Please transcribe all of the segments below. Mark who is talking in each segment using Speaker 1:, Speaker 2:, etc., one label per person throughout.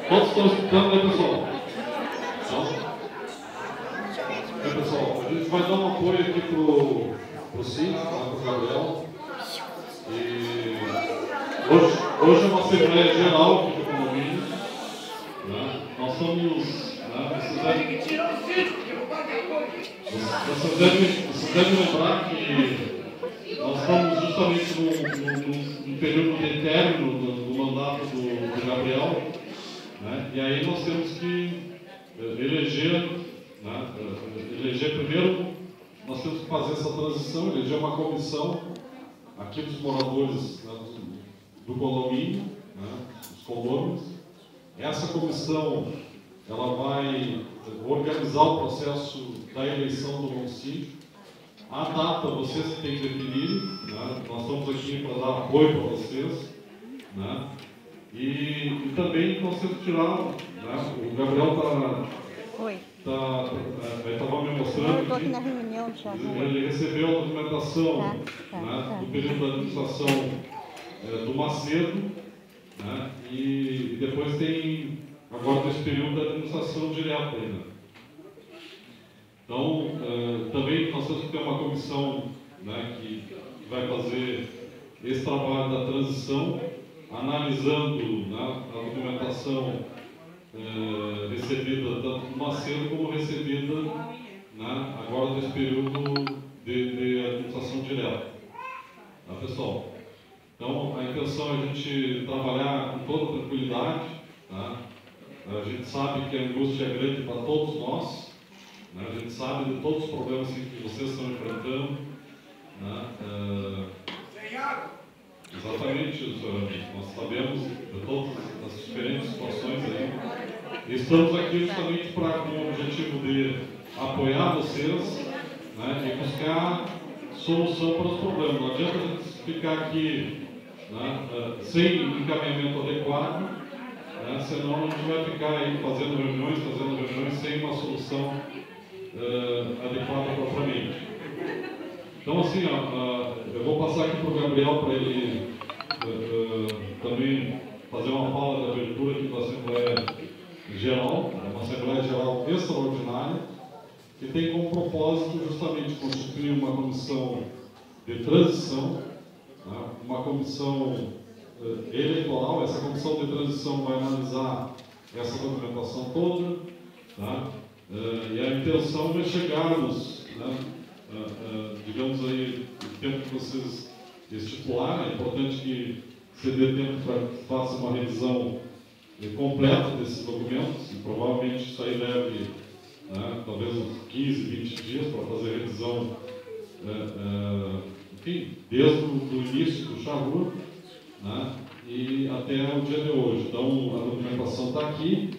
Speaker 1: Todos estão escutando, né, pessoal? Então, pessoal, a gente vai dar um apoio aqui pro Cid, para o Gabriel. E hoje é uma Assembleia Geral aqui do condomínio. Né? Nós estamos... Vocês devem lembrar que nós estamos justamente num período de término do mandato do Gabriel, né? E aí nós temos que eleger, né? Eleger primeiro, nós temos que fazer essa transição, eleger uma comissão aqui dos moradores, né, do condomínio, né, dos condôminos. Essa comissão ela vai organizar o processo da eleição do novo síndico. A data vocês que têm que definir, né? Nós estamos aqui para dar apoio para vocês, né? E também nós temos que tirar, né? O Gabriel estava me mostrando aqui,
Speaker 2: na reunião,
Speaker 1: ele recebeu a documentação né, do período da administração do Macedo, né? E depois tem agora esse período da administração direta ainda. Então, também nós temos que ter uma comissão, né, que vai fazer esse trabalho da transição, analisando, né, a documentação recebida tanto do Macedo como recebida, né, agora nesse período de administração direta. Tá, pessoal? Então, a intenção é a gente trabalhar com toda tranquilidade. Tá? A gente sabe que a angústia é grande para todos nós. Né? A gente sabe de todos os problemas que vocês estão enfrentando. Né? Exatamente, nós sabemos de todas as diferentes situações aí. E estamos aqui justamente com o objetivo de apoiar vocês, né, e buscar solução para os problemas. Não adianta a gente ficar aqui, né, sem encaminhamento adequado, né, senão a gente vai ficar aí fazendo reuniões sem uma solução adequada propriamente. Então, assim, eu vou passar aqui para o Gabriel para ele também fazer uma fala de abertura aqui da Assembleia Geral, uma Assembleia Geral extraordinária, que tem como propósito justamente constituir uma comissão de transição, né, uma comissão eleitoral. Essa comissão de transição vai analisar essa documentação toda, tá? E a intenção é chegarmos, né, digamos aí, o tempo que vocês estipularem. É importante que você dê tempo para que faça uma revisão completa desses documentos, e provavelmente isso aí leve, né, talvez uns 15, 20 dias para fazer a revisão, enfim, desde o início do Charrua, né, e até o dia de hoje. Então, a documentação está aqui,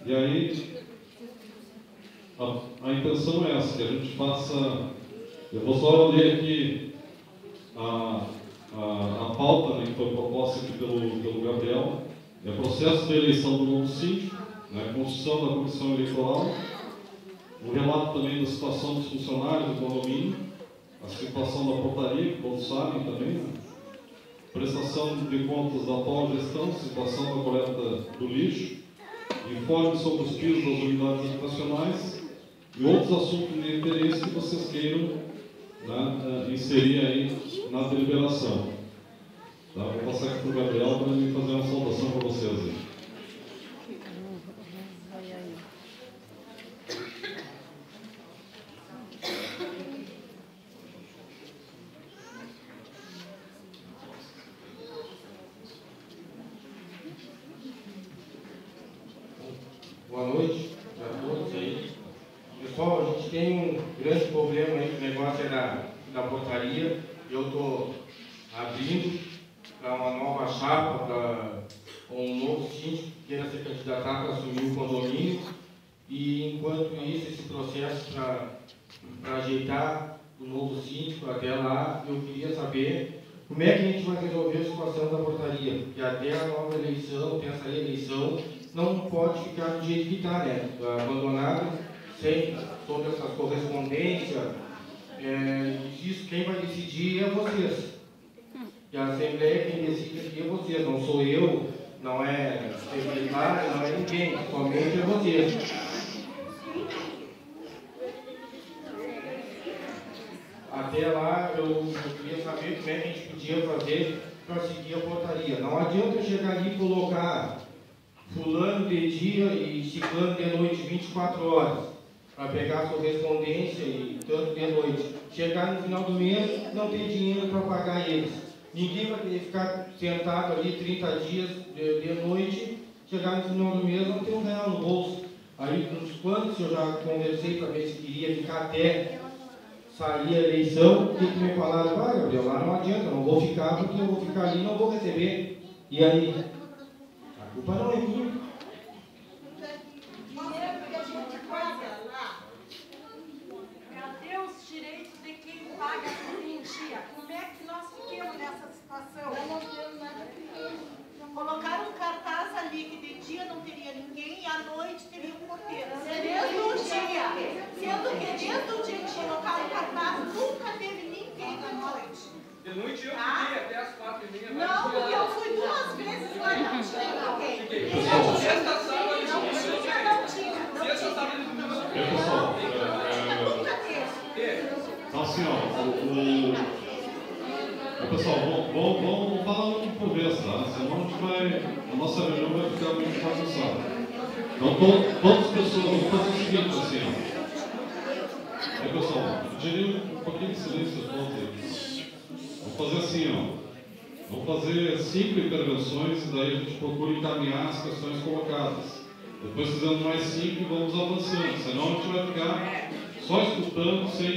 Speaker 1: e aí a intenção é essa, que a gente faça. Eu vou só ler aqui a pauta, né, que foi proposta aqui pelo Gabriel. É processo de eleição do novo síndico, né, construção da comissão eleitoral, o relato também da situação dos funcionários do condomínio, a situação da portaria, que todos sabem também, né, prestação de contas da atual gestão, situação da coleta do lixo, informe sobre os pisos das unidades habitacionais e outros assuntos de interesse que vocês queiram, né, inserir aí na deliberação. Tá? Vou passar aqui para o Gabriel para ele fazer uma saudação para vocês aí.
Speaker 3: Boa noite a todos aí. Pessoal, a gente tem um grande problema aí, que o negócio é da portaria. Eu estou abrindo para uma nova chapa, para um novo síndico que queira se candidatar para assumir o condomínio. E enquanto isso, esse processo para ajeitar o novo síndico até lá, eu queria saber como é que a gente vai resolver a situação da portaria, porque até a nova eleição, até essa eleição, não pode ficar do jeito que está, né? Abandonado, sem toda essa correspondência. Isso quem vai decidir é vocês. E a Assembleia, quem decide aqui é vocês, não sou eu, não é secretário, não é ninguém, somente vocês. Até lá, eu queria saber como é que a gente podia fazer para seguir a portaria. Não adianta eu chegar ali e colocar fulano de dia e ciclano de noite, 24 horas, para pegar a correspondência e tanto de noite. Chegar no final do mês, não ter dinheiro para pagar eles. Ninguém vai querer ficar sentado ali 30 dias de noite, chegar no final do mês, não ter R$1 no bolso. Aí, uns quantos eu já conversei para ver se queria ficar até sair a eleição, o que me falaram? Gabriel, lá não adianta, eu não vou ficar porque eu vou ficar ali e não vou receber. E aí? A culpa não é minha.
Speaker 2: Cadê os direitos de quem paga por em dia? Como é que nós ficamos nessa situação? Colocaram um cartaz ali que de dia não teria ninguém e à noite teria um porteiro. Desde o dia. Sendo que desde o dia que colocaram o cartaz, nunca teve ninguém à noite.
Speaker 4: De noite eu fiquei até as 4h30.
Speaker 2: Não, porque eu fui 2 vezes lá e não tinha ninguém.
Speaker 4: Sexta, sábado e domingo.
Speaker 2: Não tinha.
Speaker 4: Sexta, sábado e domingo.
Speaker 1: Pessoal,
Speaker 2: Nunca teve.
Speaker 1: então assim, ó, pessoal, vamos falar um por vez, tá? Senão a nossa reunião vai ficar muito bagunçada. Então, todas as pessoas vão fazer o seguinte, assim, ó. Aí, pessoal, gerir um pouquinho de silêncio todos aí. Vamos fazer assim, ó. Vamos fazer 5 intervenções e daí a gente procura encaminhar as questões colocadas. Depois fizemos mais 5 e vamos avançando. Senão a gente vai ficar só escutando sem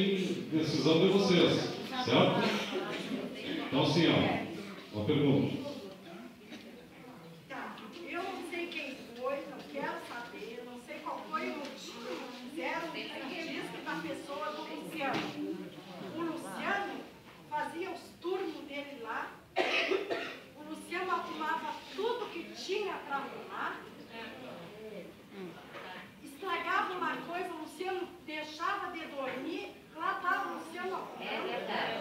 Speaker 1: decisão de vocês. Certo? Então, assim, ó, uma pergunta.
Speaker 2: Eu não sei quem foi, não quero saber, não sei qual foi o motivo que fizeram, diz que da pessoa do Luciano. O Luciano fazia os turnos dele lá, o Luciano arrumava tudo que tinha para arrumar, estragava uma coisa, o Luciano deixava de dormir, lá estava o Luciano arrumando. É verdade.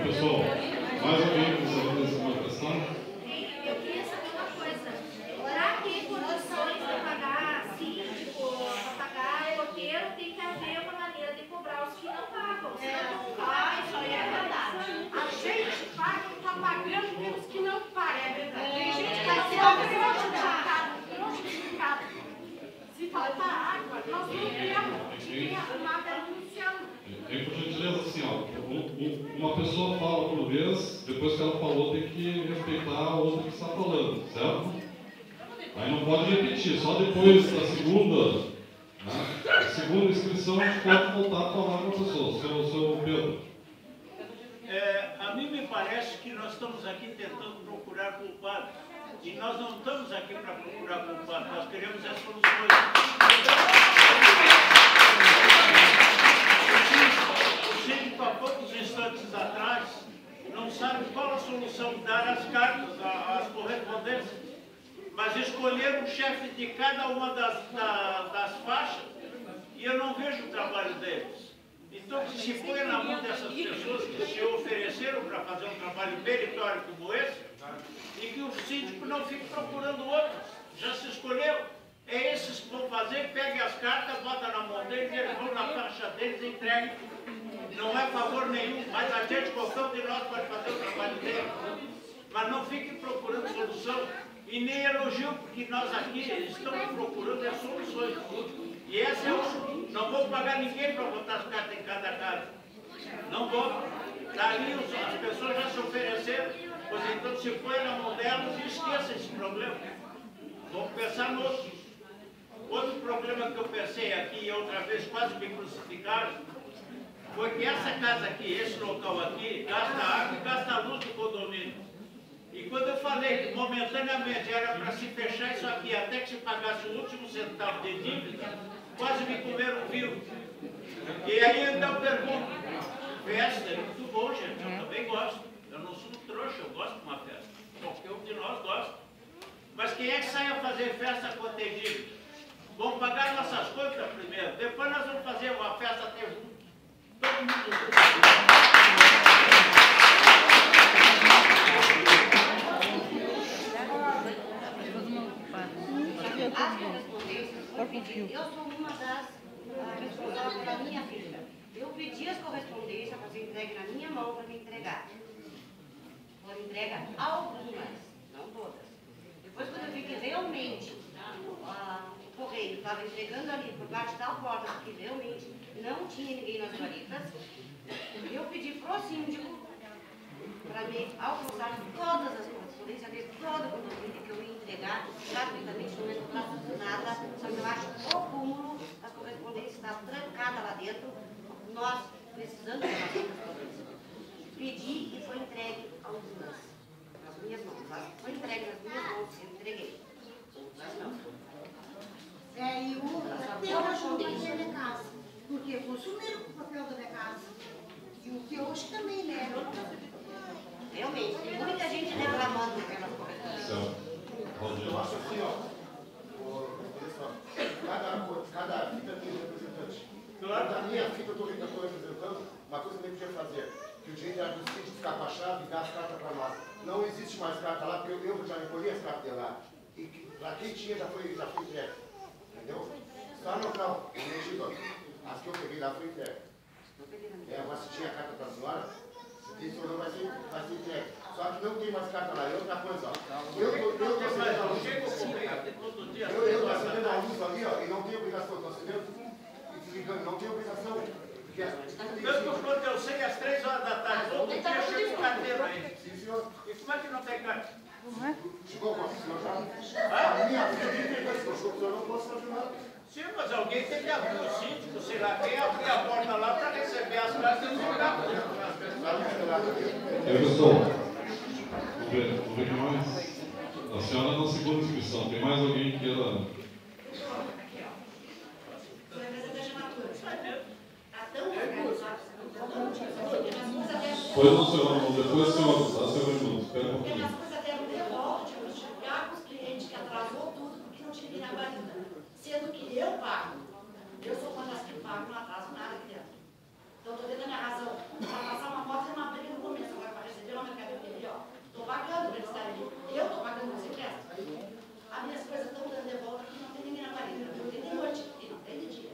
Speaker 1: Pessoal, mais alguém que você vai fazer uma questão?
Speaker 5: Eu queria saber uma coisa. Para ter condições de pagar síndico, para pagar porteiro, tem que haver uma maneira de cobrar os que não pagam. Senão não paga, isso aí é verdade.
Speaker 2: A gente paga e está pagando pelos que não pagam. É verdade. Tem gente que vai ser prejudicado. Se faltar água, nós não temos. Quem arrumar é o Luciano.
Speaker 1: Por gentileza, assim, ó, uma pessoa fala por vez, depois que ela falou tem que respeitar a outra que está falando, certo? Aí não pode repetir, só depois da segunda, né, segunda inscrição a gente pode voltar a falar com a pessoa. Seu Pedro.
Speaker 6: A mim me parece que nós estamos aqui tentando procurar culpado. E nós não estamos aqui para procurar culpado, nós queremos as soluções. O síndico, há poucos instantes atrás, não sabe qual a solução, dar as cartas, as correspondências, mas escolher o chefe de cada uma das faixas, e eu não vejo o trabalho deles. Então, que se põe na mão dessas pessoas que se ofereceram para fazer um trabalho meritório como esse, e que o síndico não fique procurando outros. Já se escolheu. É esses que vão fazer, pegue as cartas, bota na mão deles, eles vão na faixa deles e entregam. Não é favor nenhum, mas a gente, qualquer um de nós pode fazer o trabalho dele. Mas não fique procurando solução e nem elogio, porque nós aqui estamos procurando as soluções. E essa é o... Não vou pagar ninguém para botar as cartas em cada casa. Não vou. Daí as pessoas já se ofereceram, pois então se põe na mão delas e esqueça esse problema. Vamos pensar no outro. Outro problema que eu pensei aqui e outra vez quase me crucificaram, foi que essa casa aqui, esse local aqui, gasta água e gasta luz do condomínio. momentaneamente era para se fechar isso aqui, até que se pagasse o último centavo de dívida, quase me comeram vivo. E aí então pergunto, festa é muito bom, gente, eu também gosto. Eu não sou um trouxa, eu gosto de uma festa. Qualquer um de nós gosta. Mas quem é que sai a fazer festa com a ter dívida? Vamos pagar nossas contas primeiro, depois nós vamos fazer uma festa até junto. Todo mundo junto.
Speaker 7: Eu sou uma das responsáveis da minha filha. Eu pedi as correspondências para ser entregue na minha mão para me entregar. Foram entregas algumas, não todas. Depois, quando eu vi que realmente o correio estava entregando ali por baixo da porta, porque realmente não tinha ninguém nas guaritas, eu pedi pro síndico para me alcançar todas as correspondências de todo o condomínio que eu ia entregar gratuitamente, não ia cobrar nada, só que eu acho o cúmulo, as correspondências estavam trancadas lá dentro, nós precisamos de uma correspondência. Pedi e foi entregue algumas nas minhas mãos. Foi entregue nas minhas mãos, eu entreguei. Outras não.
Speaker 2: E o teu correspondência da casa, porque consumiram o papel da minha casa. E o que hoje também, né?
Speaker 7: Realmente, tem muita gente reclamando pelas correspondências.
Speaker 8: Eu acho assim, cada fita tem um representante. Da minha fita eu estou representando, uma coisa que eu podia fazer, que o direito era do síndico ficar com a chave e dar as cartas para nós. Não existe mais carta lá, porque eu já recolhi as cartas de lá. E para quem tinha já foi entregue. Entendeu? Só no local, as que eu peguei lá foi entregue. Agora se tinha carta para a senhora, isso não vai ser entregue. Só que não tem mais carta lá. E outra coisa, ó. Eu estou acendendo a luz. Eu estou acendendo a luz ali, ó, e não tenho obrigação. Estou acendendo e desligando, não tenho obrigação.
Speaker 6: Tanto quanto eu sei, às 3 horas da tarde, todo dia chega o carteiro aí.
Speaker 8: Sim, senhor.
Speaker 6: E como é que não tem carta?
Speaker 8: Chegou com o senhor já? A minha vida de interesse, o senhor não posso fazer nada.
Speaker 6: Sim, mas alguém tem que abrir o síndico, sei lá, quem abrir a porta lá para receber as cartas e jogar.
Speaker 1: Pessoal, vou ver mais. A senhora na segunda inscrição, tem mais alguém que queira? Depois o senhor, depois o senhor, tá, seu Raimundo? Espera um pouquinho.
Speaker 5: As coisas deram de volta, eu chegar com os clientes que atrasou tudo porque não tinha ninguém na guarida. Sendo que eu pago. Eu sou uma das que pago, não atraso nada aqui dentro. Então, estou dentro da minha razão. Para passar uma moto, é uma briga no começo. Agora, para receber uma mercadoria ali, ó. Estou pagando para eles estarem ali. Eu estou pagando, você presta. As minhas coisas estão dando de volta aqui, não tem ninguém na guarida. Não tem de noite e não tem de dia.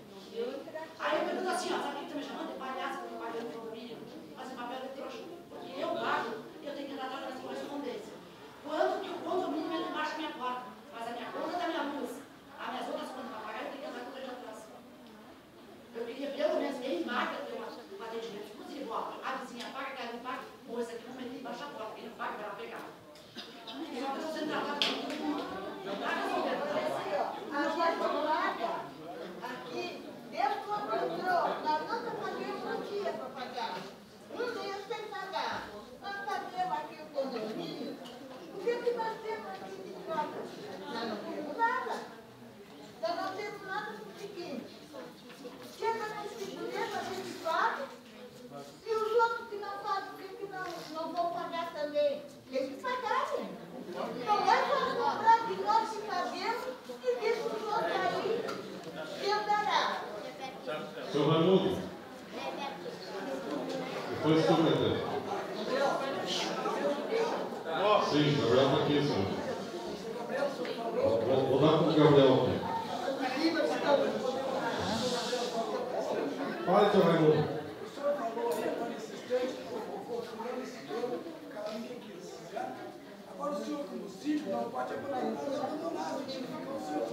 Speaker 5: Aí eu pergunto assim, ó, sabe o que está me chamando de palhaço que eu estou pagando no condomínio? Fazer papel de trouxa. Porque eu pago, eu tenho que tratar das correspondências. Quando que o condomínio entra embaixo da minha porta? Mas a minha conta da minha luz, as minhas outras contas para pagar, eu tenho que andar com o de atrás. Eu queria pelo menos em marca ter um atendimento exclusivo. Ó, a vizinha paga, a não paga, ou esse aqui não vem embaixo da porta, quem não paga vai lá pegar. Só que eu estou sendo tratado com todo mundo. Não está resolvendo.
Speaker 2: Aqui, Deus encontrou, nós nunca pagamos um dia para pagar. Um dia sem pagar. Nós pagamos aqui o condomínio. O que nós temos aqui de troca? Nós não temos nada. Nós não temos nada do seguinte. Chega no instituto, a gente paga. E os outros que não fazem, por que não vão pagar também? Tem que pagar, né? Não é só comprar de nós que pagamos e deixa os outros aí. Deus dará.
Speaker 1: Seu Raimundo. Depois o secretário. Sim, Gabriel está aqui, senhor. Vou dar com o Gabriel aqui.
Speaker 8: Fala, seu Raimundo.
Speaker 9: O senhor falou aí para insistente, o fulano se deu, cada ninguém quis, certo? Agora o senhor, como síndico, não pode abandonar os abandonados, tem que ficar o senhor.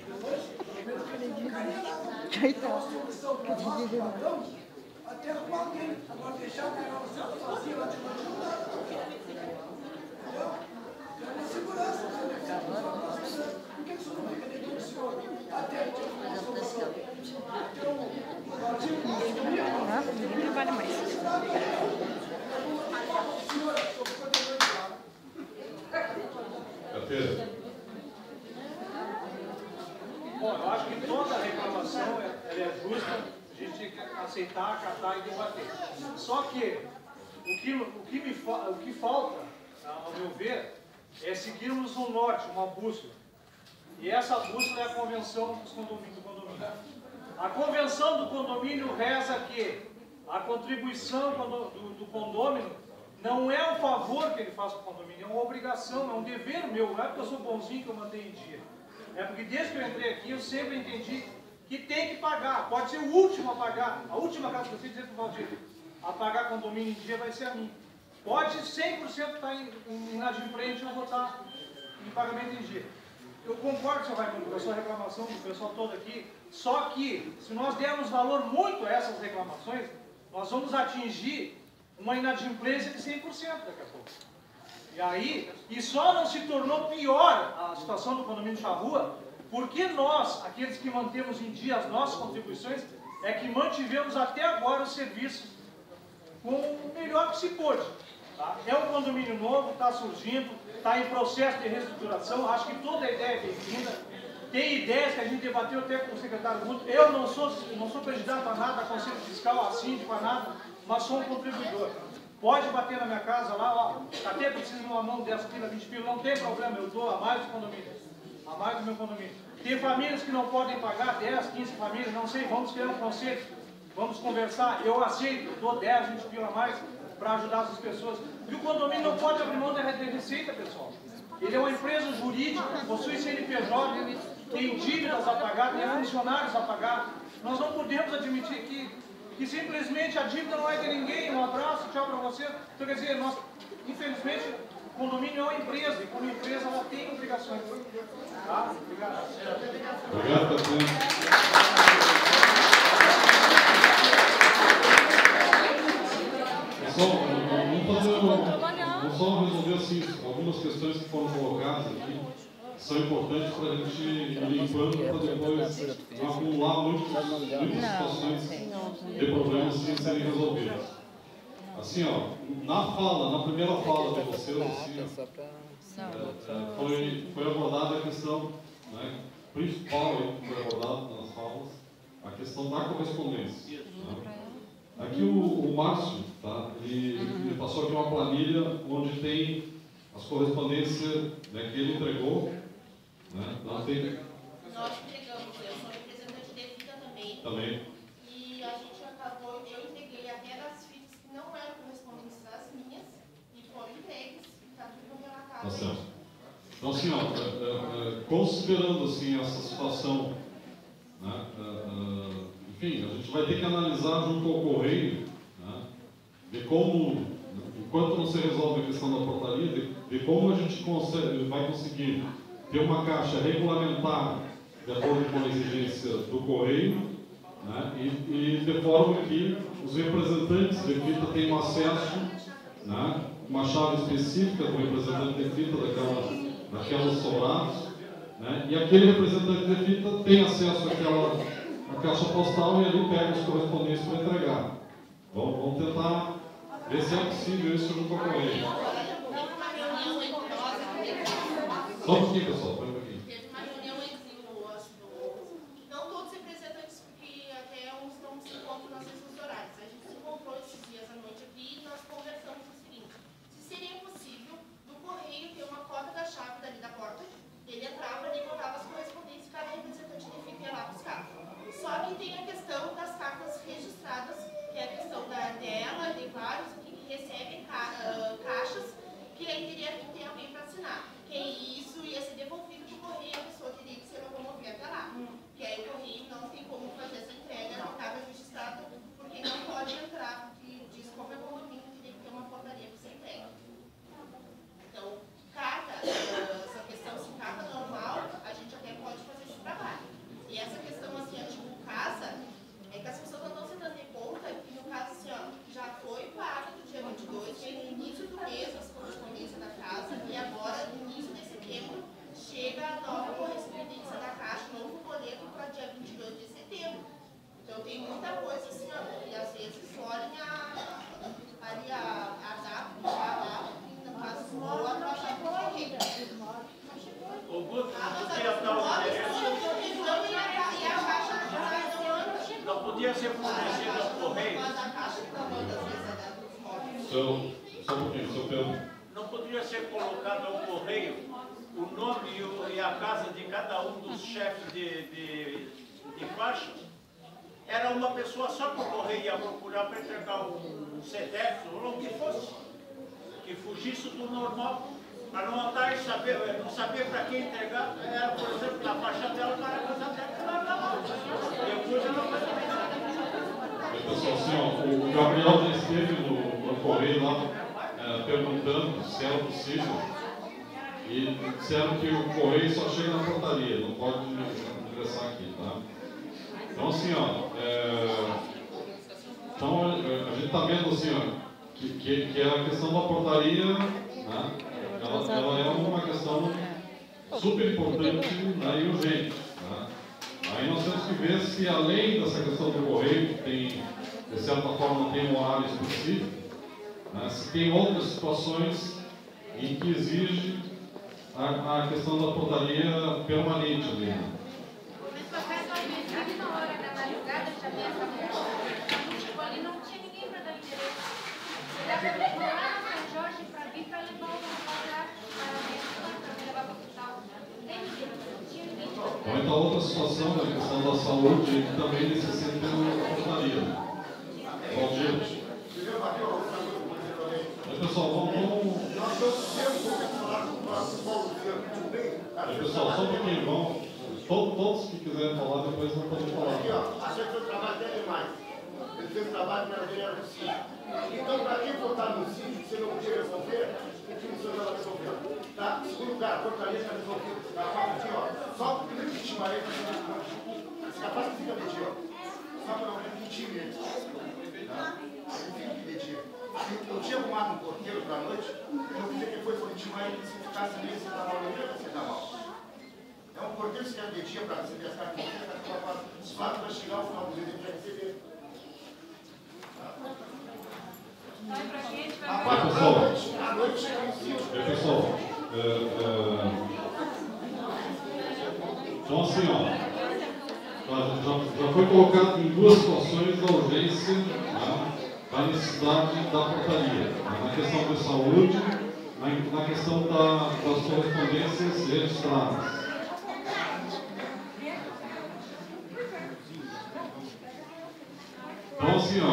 Speaker 9: Depois, pelo menos que ele não ficaria nada. Então, a solução para nós, padrão, até arrumar alguém. Agora deixar o cara sozinho lá de longe não dá. Entendeu? É uma segurança, entendeu? Por que o senhor não fica dentro do senhor? Até a gente arrumar o seu padrão.
Speaker 10: Ninguém trabalha mais.
Speaker 6: que toda reclamação ela é justa, a gente tem que aceitar, acatar e debater. Só que o que falta, ao meu ver, é seguirmos um norte, uma bússola. E essa bússola é a convenção do condomínio. A convenção do condomínio reza que a contribuição do condômino não é um favor que ele faz para o condomínio, é uma obrigação, é um dever meu. Não é porque eu sou bonzinho que eu mantenho em dia. É porque desde que eu entrei aqui eu sempre entendi que tem que pagar. Pode ser o último a pagar. A última casa que eu sei dizer para o Valdir, a pagar condomínio em dia vai ser a minha. Pode 100% estar inadimplente ou votar em pagamento em dia. Eu concordo, senhor Raimundo, com a sua reclamação do pessoal todo aqui, só que se nós dermos valor muito a essas reclamações, nós vamos atingir uma inadimplência de 100% daqui a pouco. E aí, e só não se tornou pior a situação do condomínio Charrua, porque nós, aqueles que mantemos em dia as nossas contribuições, é que mantivemos até agora os serviços com o melhor que se pôde. Tá? É um condomínio novo, está surgindo, está em processo de reestruturação, acho que toda a ideia é bem-vinda. Tem ideias que a gente debateu até com o secretário Guto. Eu não sou candidato a nada, a conselho fiscal, a síndico, a nada, mas sou um contribuidor. Pode bater na minha casa lá, ó, até preciso de uma mão dessa pila, 20 pila, não tem problema, eu dou a mais do condomínio, a mais do meu condomínio. Tem famílias que não podem pagar, 10, 15 famílias, não sei, vamos criar um conselho, vamos conversar, eu aceito, eu dou 10, 20 pila a mais para ajudar essas pessoas. E o condomínio não pode abrir mão da receita, pessoal. Ele é uma empresa jurídica, possui CNPJ, tem dívidas a pagar, tem funcionários a pagar. Nós não podemos admitir que simplesmente a dívida não é de ninguém. Um abraço, tchau para você. Então, quer dizer, nós, infelizmente, o condomínio é uma empresa, e como empresa ela tem obrigações. Tá? Obrigado.
Speaker 1: Obrigado, presidente. Vamos só resolver assim, algumas questões que foram colocadas aqui são importantes para a gente ir limpando para depois não acumular muitas situações de problemas sem serem resolvidos. Assim, ó, na primeira fala de vocês, assim, foi abordada a questão, né, principal que foi abordada nas falas, a questão da correspondência. Né? Aqui o Márcio, tá, ele passou aqui uma planilha onde tem as correspondências, né, que ele entregou. Né? Não tem...
Speaker 5: Nós entregamos, eu sou representante de FITA
Speaker 1: também.
Speaker 5: E a gente acabou, eu entreguei até das fitas que não eram correspondentes às minhas, e foram entregues, e está tudo relatado.
Speaker 1: Tá certo. Então, assim, ó, considerando assim, essa situação, né, enfim, a gente vai ter que analisar junto ao Correio, né, de como, enquanto não se resolve a questão da portaria, de como a gente vai conseguir ter uma caixa regulamentar de acordo com a exigência do Correio, né, e de forma que os representantes de FITA tenham acesso, né, uma chave específica do representante de FITA daquelas sobrados, né, e aquele representante de FITA tem acesso à caixa postal e ali pega as correspondências para entregar. Vamos tentar ver se é possível isso junto ao Correio. Só um pouquinho, pessoal.
Speaker 5: Teve uma reunião entre não todos os representantes, porque até uns não se encontram nas sessões horários. A gente se encontrou esses dias à noite aqui e nós conversamos o seguinte: se seria possível no Correio ter uma cópia da chave dali da porta, ele entrava e botava as correspondências, cada representante de FITA ia lá buscar. Só que tem a questão das cartas registradas, que é a questão dela e de vários que recebem caixas, que aí teria que ter alguém para assinar. Que isso ia ser devolvido para
Speaker 6: podia ser fornecida ao correio?
Speaker 1: Só um pouquinho, seu Pedro.
Speaker 6: Não podia ser colocado ao correio o nome e a casa de cada um dos chefes de faixa? Era uma pessoa só que o correio ia procurar para entregar um CDF ou o que fosse, que fugisse do normal, para não andar e não saber para quem entregar. Era, por exemplo, na faixa dela para a casa dela. Depois ela vai.
Speaker 1: Pessoal, assim, ó, o Gabriel já esteve no correio lá perguntando se era possível e disseram que o correio só chega na portaria, não pode ingressar aqui, tá? Então, assim, ó, então, a gente está vendo assim, ó, que a questão da portaria, né, ela é uma questão super importante, né, e urgente. Né? Aí nós temos que ver se, além dessa questão do correio, que tem, de certa forma, tem um horário específico, né, se tem outras situações em que exige a questão da portaria permanente ali. Né? Ou então outra situação, a questão da saúde, que também necessita uma portaria. Bom dia. Pessoal, vamos... Pessoal, só um pouquinho, todos que quiserem falar, depois não podem falar.
Speaker 8: Aqui, ó, achei que o trabalho dele é mais. Ele fez trabalho na dele no sítio. Então, para quem votar no sítio, você não podia resolver, o que o senhor estava resolvendo. Tá? Segundo lugar, a portaria está resolvida. Tá? Aqui, ó, só para repetir, Maria, esse capaz que fica medindo, ó. Só para não repetir mesmo. Tá? Ele fica medindo. Eu tinha arrumado um porteiro para a noite, eu pedi que foi intimar ele, se ficasse ali, você está mal, não ia você está mal. É um porteiro que você quer pedir para receber as cartas, os fatos para chegar ao final do mês, ele vai receber.
Speaker 1: Pessoal, então assim, ó, já foi colocado em duas situações da urgência, né, a necessidade da portaria, na questão de saúde, na questão das correspondências registradas. Então assim, ó,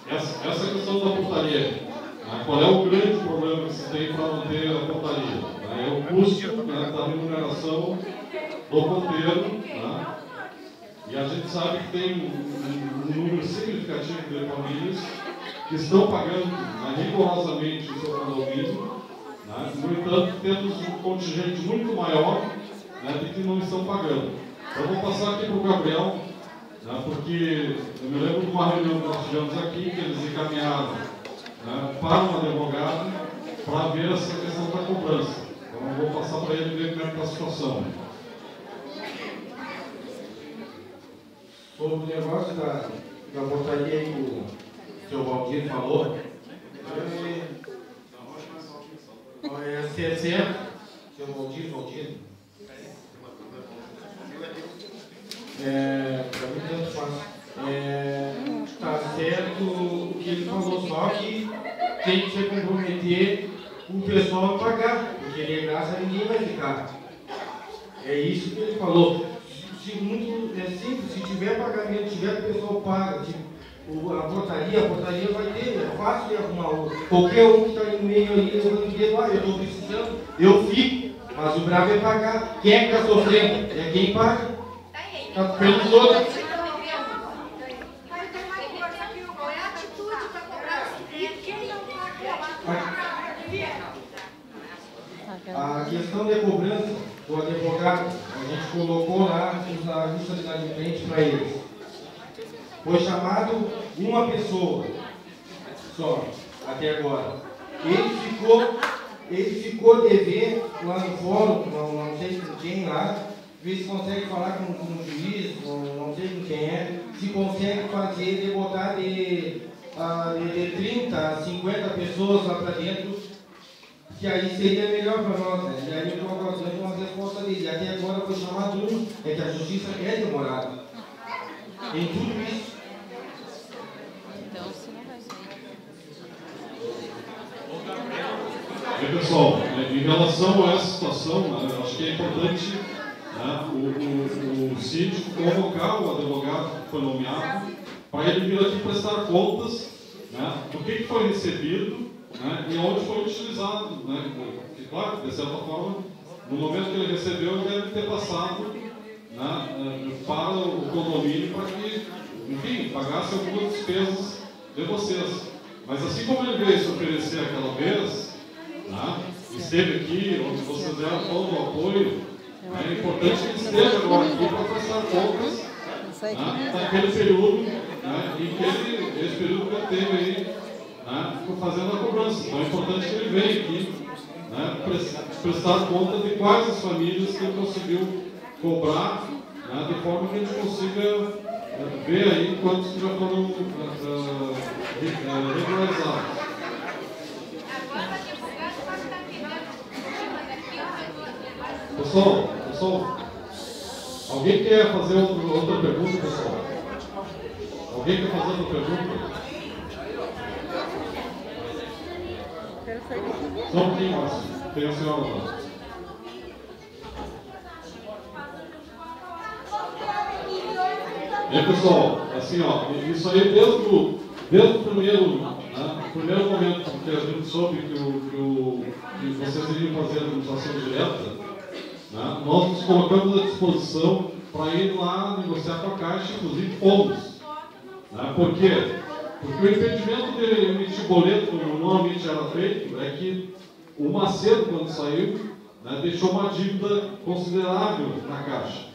Speaker 1: essa questão da portaria, né, qual é o grande problema que se tem para manter a portaria? Né, é o custo, né, da remuneração do porteiro, né, e a gente sabe que tem um número significativo de famílias que estão pagando, né, rigorosamente o seu condomínio, né, no entanto temos um contingente muito maior, né, de que não estão pagando. Eu vou passar aqui para o Gabriel, né, porque eu me lembro de uma reunião que nós tivemos aqui, que eles encaminharam, né, para um advogado para ver essa questão da cobrança. Então eu vou passar para ele ver como é que está a situação.
Speaker 3: Sobre o negócio da portaria aí que o seu Valdir falou, é certo, seu Valdir, para mim tanto faz. Está certo o que ele falou, só que tem que se comprometer o pessoal a pagar, porque de graça ninguém vai ficar. É isso que ele falou. É simples, se tiver pagamento, tiver que o pessoal paga, a portaria vai ter, é fácil de arrumar. Qualquer um que está aí no meio ali, levando o dedo, eu estou precisando, eu fico, mas o bravo é pagar. Quem é que está sofrendo? É quem paga. Está pelos outros. A questão da cobrança do advogado, a gente colocou lá na lista de inadimplentes para eles. Foi chamado uma pessoa só, até agora. Ele ficou devendo lá no fórum, não sei com quem lá, ver se consegue falar com o juiz, não sei com quem é, se consegue fazer, de botar de 30 a 50 pessoas lá para dentro, que aí seria melhor para nós, né? E aí nós gostamos uma resposta dele. E até agora foi chamado um, é que a justiça é demorada. Em tudo isso.
Speaker 10: Então, se não vai sair.
Speaker 1: Pessoal, em relação a essa situação, né, acho que é importante, né, o síndico convocar o advogado que foi nomeado para ele vir aqui prestar contas, né, do que foi recebido, né, e onde foi utilizado. Né, porque, claro, de certa forma, no momento que ele recebeu, ele deve ter passado, né, para o condomínio para que, enfim, pagasse algumas despesas de vocês. Mas assim como ele veio se oferecer aquela vez, esteve aqui, onde vocês deram todo o apoio, é importante que ele esteja agora aqui para prestar contas, daquele período, em que esse período que ele teve aí, fazendo a cobrança. Então é importante que ele venha aqui, prestar conta de quais as famílias que ele conseguiu cobrar, de forma que a gente consiga ver aí quantos que já foram regularizados. Pessoal, alguém quer fazer outra pergunta, pessoal? Alguém quer fazer outra pergunta? Só um pouquinho, Márcio. Tem a senhora lá. Pessoal, assim, ó, isso aí desde o primeiro momento que a gente soube que vocês iriam fazer a administração direta, nós nos colocamos à disposição para ir lá negociar com a Caixa, inclusive fomos. Por quê? Porque o impedimento de emitir boleto, como normalmente era feito, é que o Macedo, quando saiu, deixou uma dívida considerável na Caixa,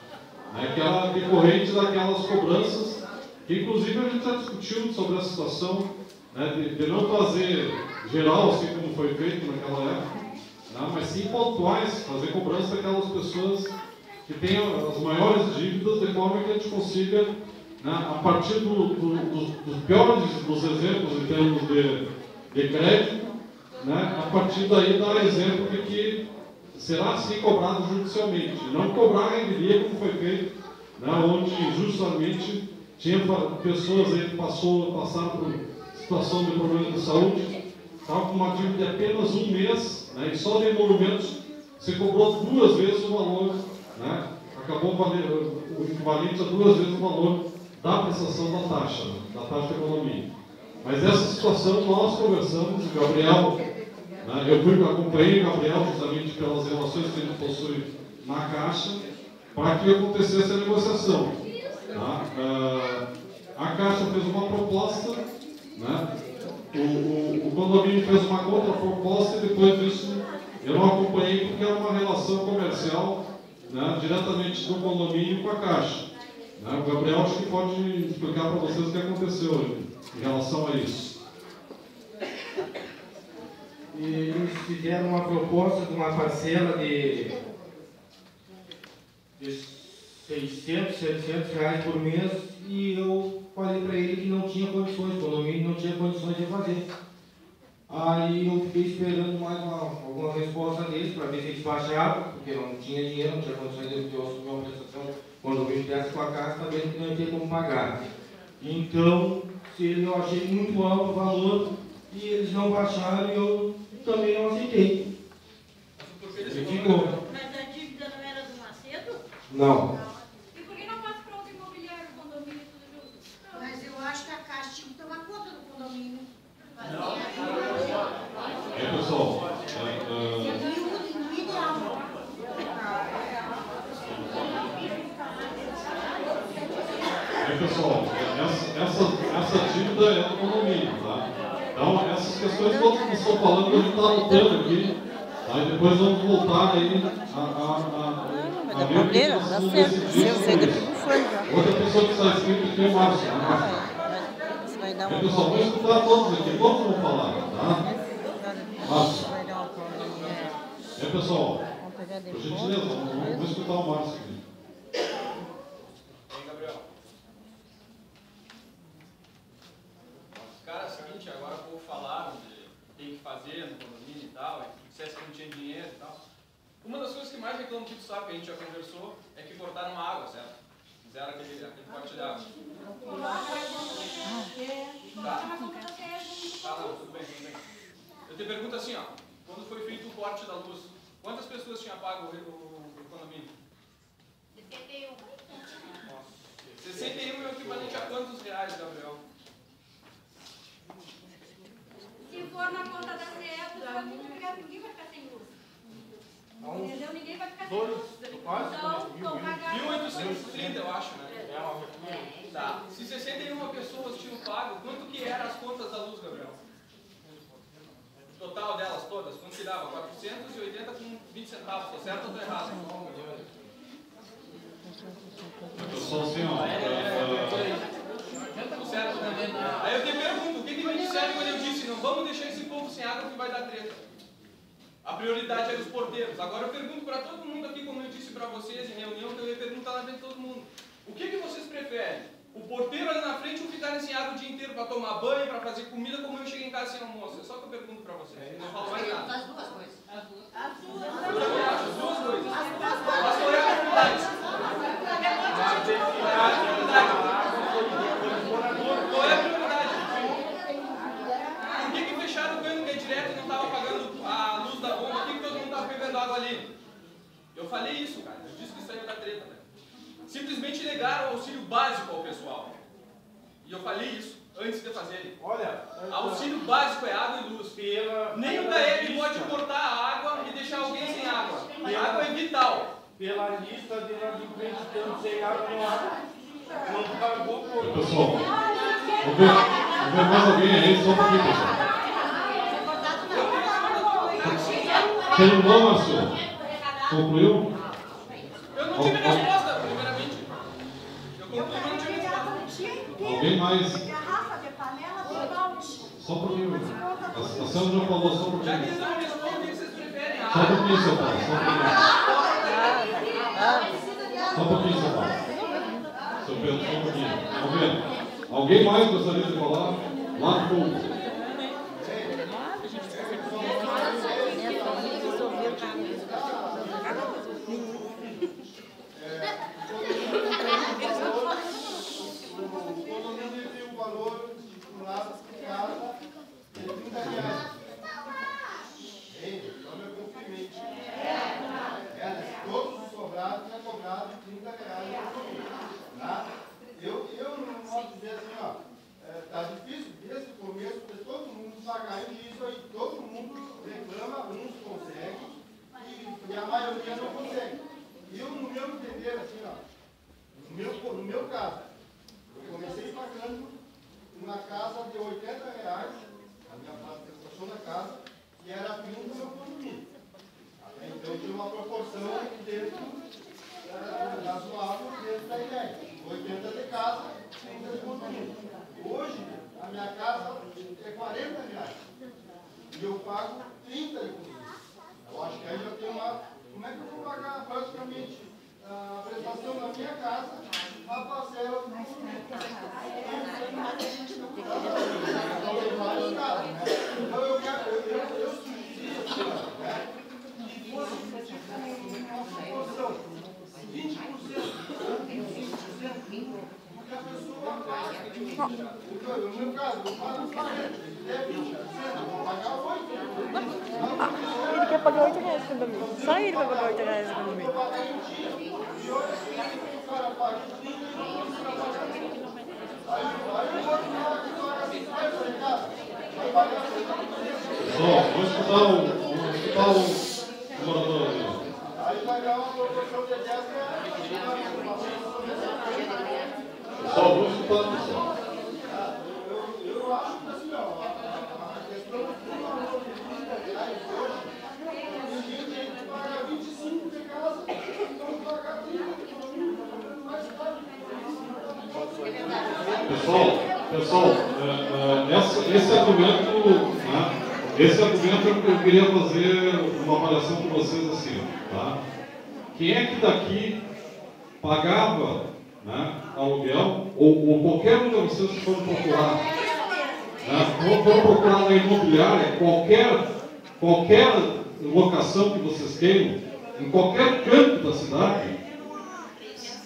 Speaker 1: que era decorrente daquelas cobranças, que inclusive a gente já discutiu sobre a situação de não fazer geral, assim como foi feito naquela época, mas sim pontuais, fazer cobrança daquelas pessoas que têm as maiores dívidas, de forma que a gente consiga, a partir dos piores dos exemplos em termos de crédito, a partir daí dar exemplo de que será sim cobrado judicialmente, não cobrar a renderia como foi feito, onde injustamente tinha pessoas aí que passaram por situação de problema de saúde, estava com uma dívida de apenas um mês, e só de emolumentos você cobrou 2 vezes o valor, acabou o equivalente a 2 vezes o valor da prestação da taxa de economia. Mas essa situação nós conversamos, o Gabriel, eu acompanhei o Gabriel justamente pelas relações que ele possui na Caixa, para que acontecesse a negociação. A Caixa fez uma proposta, o condomínio fez uma contraproposta e depois disso eu não acompanhei porque era uma relação comercial, diretamente do condomínio com a Caixa. O Gabriel acho que pode explicar para vocês o que aconteceu em relação a isso.
Speaker 3: E eles fizeram uma proposta de uma parcela de 600, 700 reais por mês e eu falei para ele que não tinha condições, o condomínio não tinha condições de fazer. Aí eu fiquei esperando mais alguma resposta deles para ver se eles baixavam, porque não tinha dinheiro, não tinha condições de eu assumir uma prestação. Quando eu viesse com a casa, também não ia ter como pagar. Então, eu achei muito alto o valor e eles não baixaram e eu também não aceitei. Ficou.
Speaker 2: Mas a dívida não era do Macedo?
Speaker 3: Não.
Speaker 2: E por que não passa para outro imobiliário, condomínio e tudo junto? Mas eu acho que a Caixa tinha que tomar conta do condomínio.
Speaker 1: Pessoal, pessoal, essa dívida é do condomínio, tá? Então, essas questões todas que estão falando, a gente está anotando aqui, tá? E depois vamos voltar aí a ver o que nós vamos decidir. Outra pessoa que está inscrita aqui é o Márcio. Pessoal, vamos escutar todos aqui, todos vão falar, tá? Márcio. Pessoal, por gentileza, vamos escutar o Márcio aqui.
Speaker 4: Cara, é o seguinte, agora o povo falaram de tem que fazer fazer no condomínio e tal, e dissesse que não tinha dinheiro e tal. Uma das coisas que mais reclamo que tu sabe, que a gente já conversou, é que cortaram a água, certo? Fizeram aquele corte de água. Tá, não, tudo bem, tudo bem. Eu te pergunto assim, ó, quando foi feito o corte da luz, quantas pessoas tinham pago o condomínio?
Speaker 5: 71.
Speaker 4: 61 é o equivalente a quantos reais, Gabriel?
Speaker 2: Se for na conta da CE, ninguém vai ficar sem luz. Entendeu? Ninguém vai ficar sem luz. Então, vão pagar...
Speaker 4: 1.830, eu acho, né? Tá. Se 61 pessoas tinham pago, quanto que eram as contas da luz, Gabriel? O total delas todas, quanto que dava? 480 com 20 centavos, tô certo ou tô errado?
Speaker 1: Pessoal, assim, ó.
Speaker 4: Tô certo, né? Aí eu te pergunto, o que me disseram quando eu disse, não vamos deixar esse povo sem água que vai dar treta? A prioridade era os porteiros. Agora eu pergunto para todo mundo aqui, como eu disse para vocês em reunião, que eu ia perguntar na frente de todo mundo. O que vocês preferem? O porteiro ali na frente ou ficarem sem água o dia inteiro para tomar banho, para fazer comida, como eu cheguei em casa sem almoço? É só que eu pergunto para vocês. Não falo mais nada.
Speaker 7: As duas coisas.
Speaker 4: Eu também acho as duas coisas. Mas qual é a prioridade? Qual é a prioridade? Por que fecharam o cano que é direto e não estava pagando a luz da bomba? Por que todo mundo estava bebendo água ali? Eu falei isso, cara. Eu disse que isso aí é da treta, velho. Simplesmente negaram o auxílio básico ao pessoal. E eu falei isso antes de fazerem.
Speaker 6: Olha,
Speaker 4: auxílio básico é água e luz. Nem o DAEG pode cortar a água e deixar alguém sem água. A água é vital.
Speaker 6: Pela lista de inadimplentes sem água não pagou por...
Speaker 1: Pessoal, vou ver mais alguém aí, só um pouquinho, pessoal. Terminou, Márcio? Concluiu?
Speaker 4: Eu não tive resposta, primeiramente. Eu concluí, mas não tive resposta.
Speaker 1: Alguém mais?
Speaker 2: Garrafa de panela de balde.
Speaker 1: Só um pouquinho. A Sandra já falou, só um pouquinho.
Speaker 4: Já que eles não respondem, o que vocês preferem?
Speaker 1: Só um pouquinho, seu Paulo. Só um pouquinho, seu Paulo. Seu Pedro, só um pouquinho. Vamos ver. Alguém mais gostaria de falar? Lá no fundo.
Speaker 8: Tá difícil desde o começo, porque todo mundo pagar isso aí, todo mundo reclama, uns conseguem e a maioria não consegue. E eu, no meu entender, assim, ó, no meu caso, eu comecei pagando uma casa de R$80, a minha prestação da casa, que era a prima do meu condomínio. Então tinha uma proporção dentro razoável dentro da ideia. 80 de casa, 30 de condomínio. Hoje, a minha casa é R$40 e eu pago 30 de condomínio. Eu acho que aí já tem uma... Como é que eu vou pagar praticamente a prestação da minha casa, a parcela do condomínio? Então eu quero... Eu sugiro que fosse uma proporção 20%, porque a pessoa paga. No meu caso, eu pago 40%, é 20%, eu vou pagar 8%.
Speaker 10: Ele quer pagar R$8 no condomínio. Só ele vai pagar R$8 no condomínio.
Speaker 8: Eu vou pagar em dia, e olha que o cara paga 30 e o cara paga 30. Aí o outro fala que paga 50, eu falei, cara, vai pagar 50%.
Speaker 1: Pessoal, vamos escutar o morador ali.
Speaker 8: Aí vai dar uma proporção de 10
Speaker 1: Pessoal, vamos escutar, pessoal.
Speaker 8: Eu acho que assim, ó, a questão do valor de R$30 hoje, ninguém tem que pagar 25 de casa, então pagar 30 mais caro.
Speaker 1: Pessoal, esse argumento eu queria fazer uma avaliação com vocês assim, tá? Quem é que daqui pagava, né, aluguel, ou qualquer um de vocês que foram procurar, Vão procurar na imobiliária qualquer locação que vocês queiram, em qualquer canto da cidade.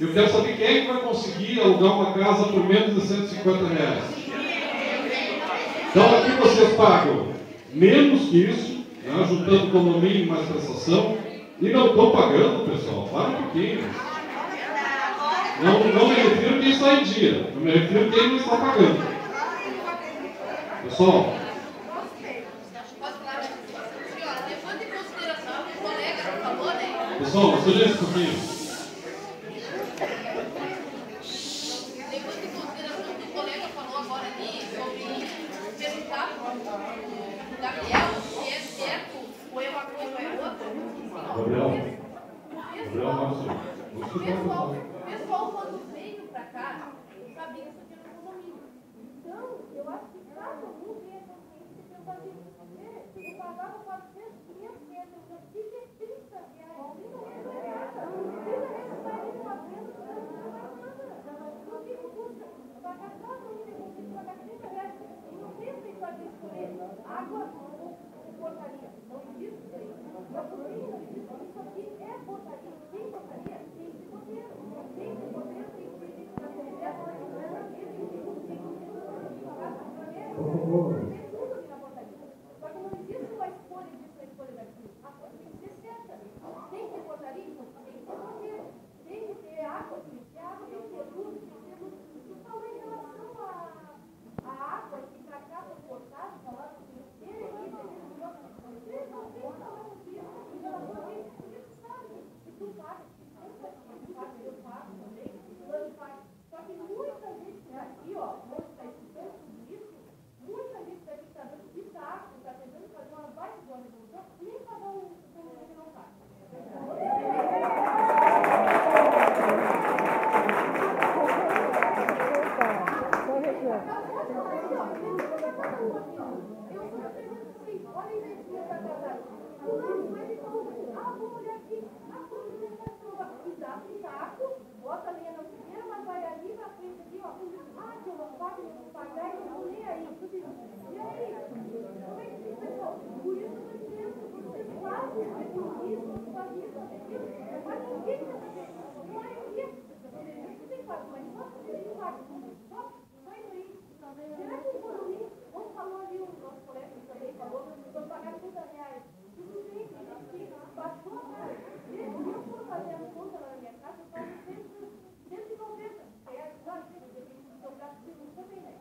Speaker 1: Eu quero saber quem é que vai conseguir alugar uma casa por menos de R$150. Então aqui vocês pagam menos que isso, né, juntando condomínio mais prestação, e não estão pagando, pessoal. Para um pouquinho. Não me refiro a quem está em dia, eu me refiro a quem não está pagando. Pessoal, pessoal, você já um pouquinho.
Speaker 5: Levando em consideração o que o colega falou agora ali sobre perguntar para o Gabriel se é certo ou é uma coisa ou é outra. O pessoal quando veio para cá, sabia que isso aqui era um condomínio. Então, eu acho que cada um tem a consciência de pensar assim, eu pagava 400, 500 metros, eu fiquei R$30. Água ou portaria. Não existe isso aí. Eu poderia dizer isso aqui é portaria. Tem portaria? Tem que poder. Tem que poder, tem que pedir para a CBF, tem que tudo aqui na portaria. Só que não existe uma escolha disso, uma escolha daquilo. A coisa tem que ser certa. Tem que ter portaria? Tem que ter poder. Tem que ter água, tem que ter água, tem que ter tudo, tem que ter tudo. Então, em relação à água que para cá foi cortada, falaram que só que muita gente que está aqui, ó, hoje está estudando tudo isso, muita gente daqui está dando pitaco, está tentando fazer uma baita boa revolução, nem pagar o que não faz. Bota a linha na primeira, mas vai ali na frente aqui, ó. Ah, que eu não pago, eu vou pagar e eu não vou nem aí. E aí? Como é que fica, pessoal? Por isso eu estou dizendo, vocês fazem isso, sua vida, mas ninguém quer saber. Não é isso. Você faz, mas só você faz. Só isso aí. Será que o condomínio, como falou ali o nosso colega também falou, vão pagar R$30? Tudo bem, passou a mais. Eu estou fazendo conta lá na minha casa, eu pago 190. Claro, depende do seu gasto de luz também, né?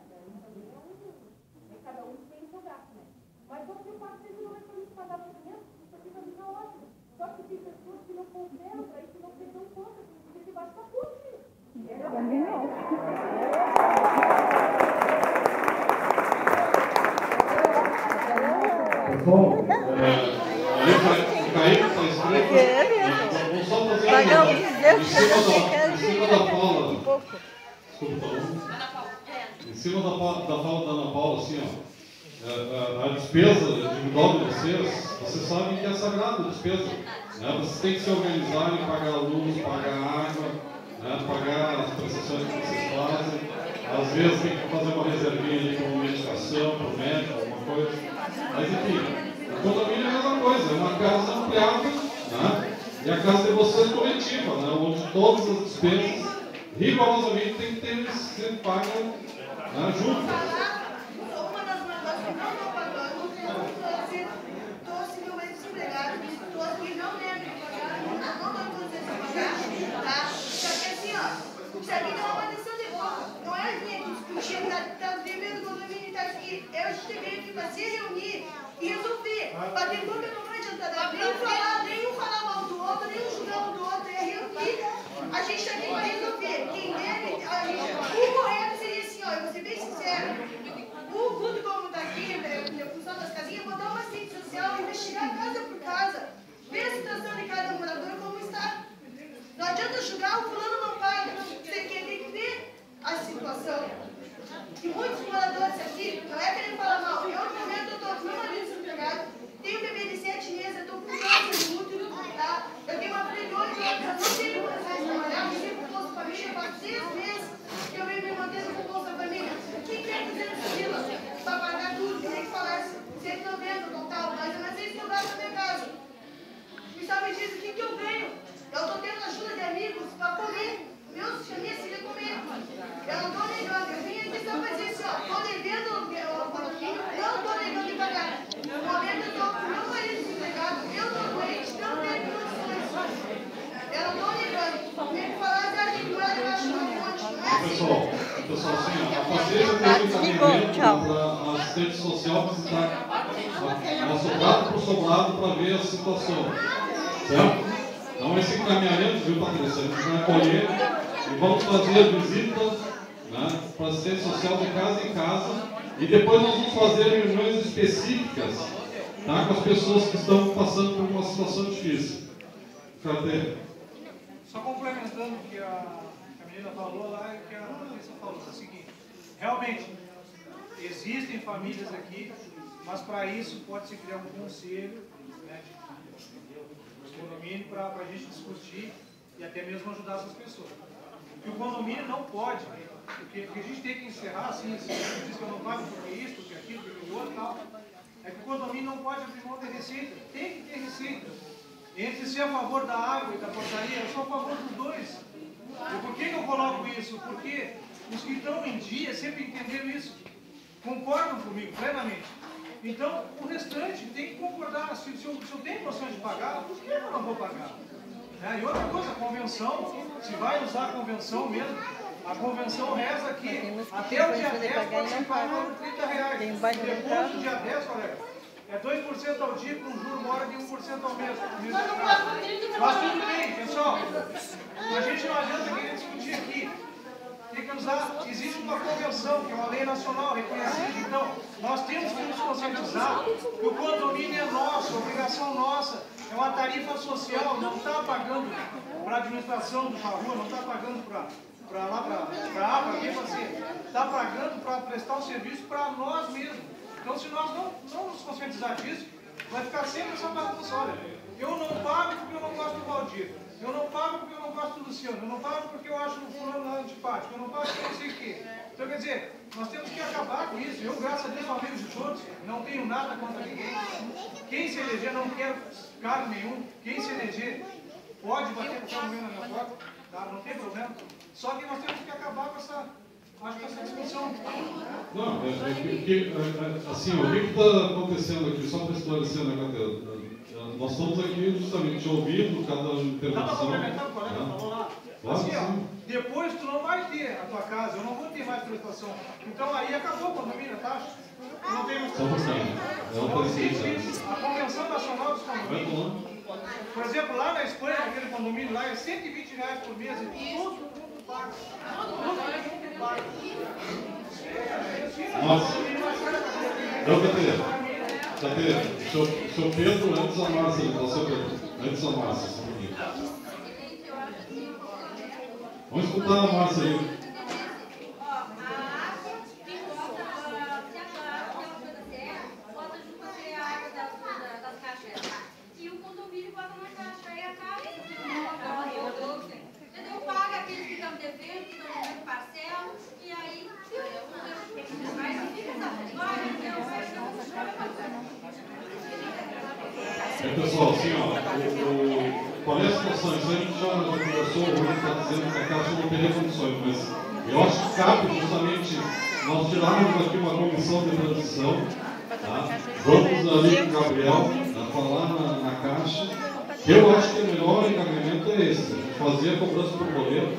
Speaker 5: Cada um tem o seu gasto, né? Mas você paga 190 para gente pagar por mês, isso aqui vai ficar ótimo. Só que tem pessoas que não consideram para isso, não se dão conta, porque se bate para tudo, filho. Também não.
Speaker 1: Bom, o Caíto está escrito. Vamos só fazer em cima da Paula. Desculpa, em cima da fala da Ana Paula, assim, ó. A despesa individual de vocês sabem que é sagrada a despesa. Né? Vocês têm que se organizar em pagar a luz, pagar a água, né? Pagar as prestações que vocês fazem. Às vezes tem que fazer uma reservinha ali para uma medicação, para o médico, alguma coisa. Mas enfim, o condomínio é a mesma coisa, é uma casa ampliada, né? E a casa de vocês é coletiva, né? Onde todas as despesas rigorosamente tem que ter sido pagas, né, juntas.
Speaker 2: Uma das mandadas que não estou pagando, eu estou assim, meu mês desempregado, estou aqui, não lembro de pagar, não estou conseguindo pagar, tá? Só que assim, ó, isso aqui não é uma lição de boa, não é a gente discutir, tá devendo o condomínio, tá aqui, eu cheguei aqui para se reunir e resolver, bater boca não vai adiantar nada, nem um falar mal do outro, nem um julgar um do outro, é reunir, a gente está aqui para resolver, quem deve, o correto seria assim, ó, eu vou ser bem sincero, o Guto, como está aqui, a função das casinhas, botar uma assistente social, investigar casa por casa, ver a situação de cada morador como está. Não adianta julgar, o fulano não paga, você tem que ver a situação. E muitos moradores aqui, não é querendo falar mal, eu no momento eu estou com meu marido desempregado, tenho um bebê de 7 meses, eu estou com câncer de útero, tá? Eu tenho uma filha de 8 anos, eu não tenho condições de trabalhar, eu recebo o Bolsa Família, faz 6 meses que eu venho me mantendo com o Bolsa Família. Quem quer 200 pila para pagar
Speaker 1: assistente social visitar nosso sobrado por sobrado para ver a situação. Certo? Então esse encaminhamento, viu, Patrícia? A gente vai acolher e vamos fazer visita, né, para assistente social de casa em casa e depois nós vamos fazer reuniões específicas, tá, com as pessoas que estão passando por uma situação difícil. Cadê?
Speaker 11: Só complementando o que a menina falou lá e o que a Patrícia falou, é o seguinte, realmente, existem famílias aqui, mas para isso pode-se criar um conselho, né, de condomínio para a gente discutir e até mesmo ajudar essas pessoas. E o condomínio não pode, porque a gente tem que encerrar assim, se você diz que eu não pago porque isso, porque aquilo, porque o outro e tal, é que o condomínio não pode abrir mão de receita, tem que ter receita. Entre ser a favor da água e da portaria, eu sou a favor dos dois. E por que eu coloco isso? Porque os que estão em dia sempre entenderam isso, concordam comigo plenamente. Então, o restante tem que concordar. Se eu tenho noção de pagar, por que eu não vou pagar? Né? E outra coisa, a convenção, se vai usar a convenção mesmo, a convenção reza que até o dia 10 pode ser pagado R$30. Depois do dia 10, colega, é 2% ao dia com um juro mora de 1% ao mês. Mas tudo bem, pessoal. A gente não adianta querer discutir aqui. Tem que usar, existe uma convenção, que é uma lei nacional reconhecida. Então, nós temos que nos conscientizar que o condomínio é nosso, obrigação nossa, é uma tarifa social, não está pagando para a administração da rua, não está pagando para lá, para A, para B, para C. Está pagando para prestar um serviço para nós mesmos. Então, se nós não nos conscientizar disso, vai ficar sempre essa bagunça. Olha, eu não pago porque eu não gosto do Valdir, eu não pago porque eu não gosto do Luciano, eu não pago porque eu acho o fulano antipático, eu não pago porque eu não sei o quê. Então, quer dizer, nós temos que acabar com isso. Eu, graças a Deus, sou amigo de todos, não tenho nada contra ninguém. Quem se eleger, não quero cargo nenhum. Quem se eleger, pode bater o carro meu na minha porta, tá? Não tem problema. Só que nós temos que acabar com essa... Acho que essa discussão...
Speaker 1: Não, assim, o que está acontecendo aqui, só para esclarecer, né, Cadeira? Nós estamos aqui justamente ouvindo cada intervenção.
Speaker 11: Estava complementando, o colega falou lá. Assim, ó, depois tu não vai ter a tua casa, eu não vou ter mais prestação. Então aí acabou o condomínio, a taxa. Não tem mais prestação. A Convenção Nacional dos Condomínios. Por exemplo, lá na Espanha, aquele condomínio lá é R$120 por mês e todo mundo paga. Todo mundo paga.
Speaker 1: Nossa. Cadê? Seu Pedro, antes a Márcia, então, seu Pedro. Antes a Márcia, só um pouquinho. Vamos escutar a Márcia aí. Pessoal, assim, ó, qual é a situação? Isso a gente já conversou, o Rui está dizendo que a Caixa não teria condições, mas eu acho que cabe justamente nós tirarmos aqui uma comissão de transição, tá? Vamos ali com o Gabriel a falar na Caixa. Eu acho que o melhor encaminhamento é esse, fazer a cobrança por boleto,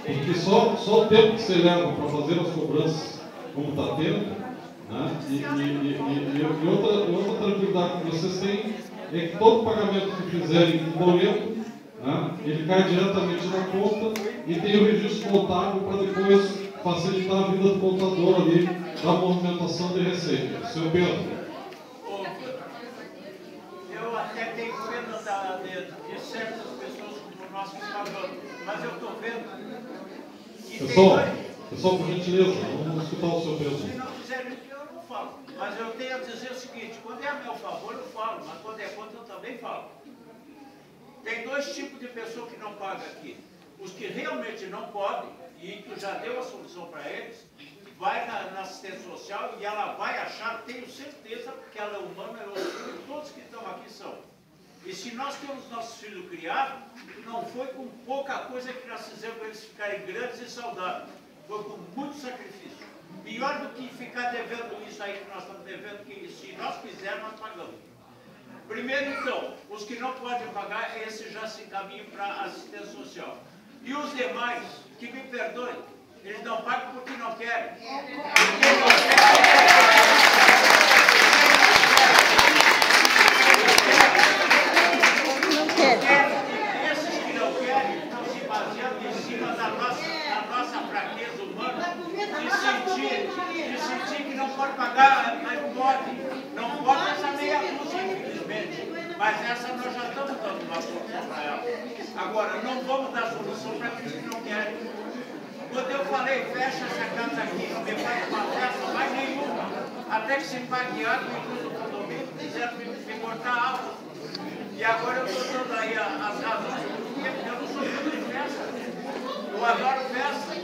Speaker 1: porque só o tempo que você leva para fazer as cobranças como está tendo, né? E outra tranquilidade que vocês têm é que todo pagamento que fizerem com boleto, né, ele cai diretamente na conta e tem o registro contábil para depois facilitar a vida do contador ali da movimentação de receita. Seu Pedro.
Speaker 6: Eu até tenho pena de certas pessoas como nós que pagamos, mas eu estou vendo que
Speaker 1: pessoal, por gentileza, vamos escutar o seu Pedro.
Speaker 6: Se não quiserem isso, eu não falo. Mas eu tenho a dizer o seguinte, quando é a meu favor eu falo, mas quando é contra eu também falo. Tem dois tipos de pessoa que não pagam aqui. Os que realmente não podem, e tu já deu a solução para eles, vai na assistência social e ela vai achar, tenho certeza, porque ela é humana, todos que estão aqui são. E se nós temos nossos filhos criados, não foi com pouca coisa que nós fizemos para eles ficarem grandes e saudáveis. Foi com muito sacrifício. Pior do que ficar devendo isso aí que nós estamos devendo, que se nós quisermos, nós pagamos. Primeiro, então, os que não podem pagar, esse já se encaminha para a assistência social. E os demais, que me perdoem, eles não pagam porque não querem. Porque não querem. Mas essa nós já estamos dando uma solução para ela. Agora, não vamos dar solução para aqueles que não querem. Quando eu falei, fecha essa casa aqui, me faz uma festa, mais nenhuma. Até que se pague água e tudo no condomínio, quiseram me cortar água. E agora eu estou dando aí as razões porque eu não sou filho de festa. Eu adoro festa,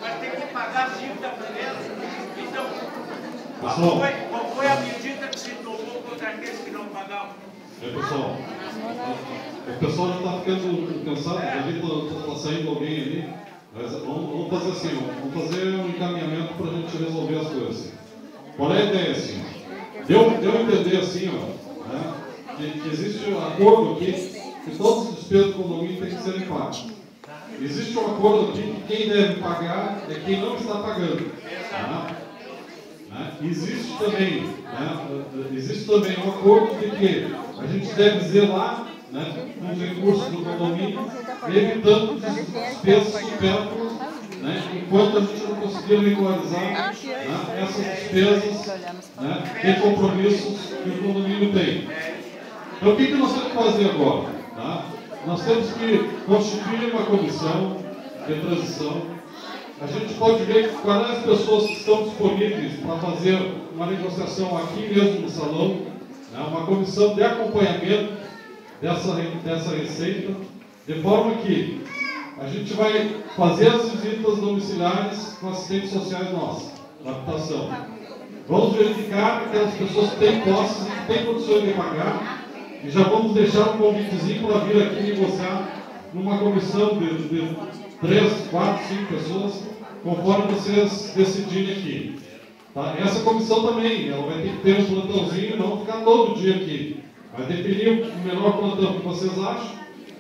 Speaker 6: mas tem que pagar a dívida primeiro. Então, qual foi a medida que se tomou contra aqueles que não pagavam?
Speaker 1: Pessoal, o pessoal já está ficando cansado, a gente está saindo alguém ali, mas vamos fazer assim, vamos fazer um encaminhamento para a gente resolver as coisas. Qual é a ideia assim? Deu a entender assim, ó, né, que existe um acordo aqui que todos os despesas do condomínio têm que serem pagos. Existe um acordo aqui que quem deve pagar é quem não está pagando. Né? Existe também um acordo de que a gente deve zelar, né, os recursos do condomínio, evitando despesas supérfluas, né, enquanto a gente não conseguir regularizar, né, essas despesas, né, de compromissos que o condomínio tem. Então, o que nós temos que fazer agora? Tá? Nós temos que constituir uma comissão de transição. A gente pode ver quais as pessoas que estão disponíveis para fazer uma negociação aqui mesmo no salão, né, uma comissão de acompanhamento dessa receita, de forma que a gente vai fazer as visitas domiciliares com assistentes sociais nossos, da habitação. Vamos verificar aquelas pessoas que têm posses e que têm condições de pagar, e já vamos deixar um convitezinho para vir aqui negociar numa comissão de 3, 4, 5 pessoas, conforme vocês decidirem aqui. Tá? Essa comissão também, ela vai ter que ter um plantãozinho, não ficar todo dia aqui. Vai definir o melhor plantão que vocês acham.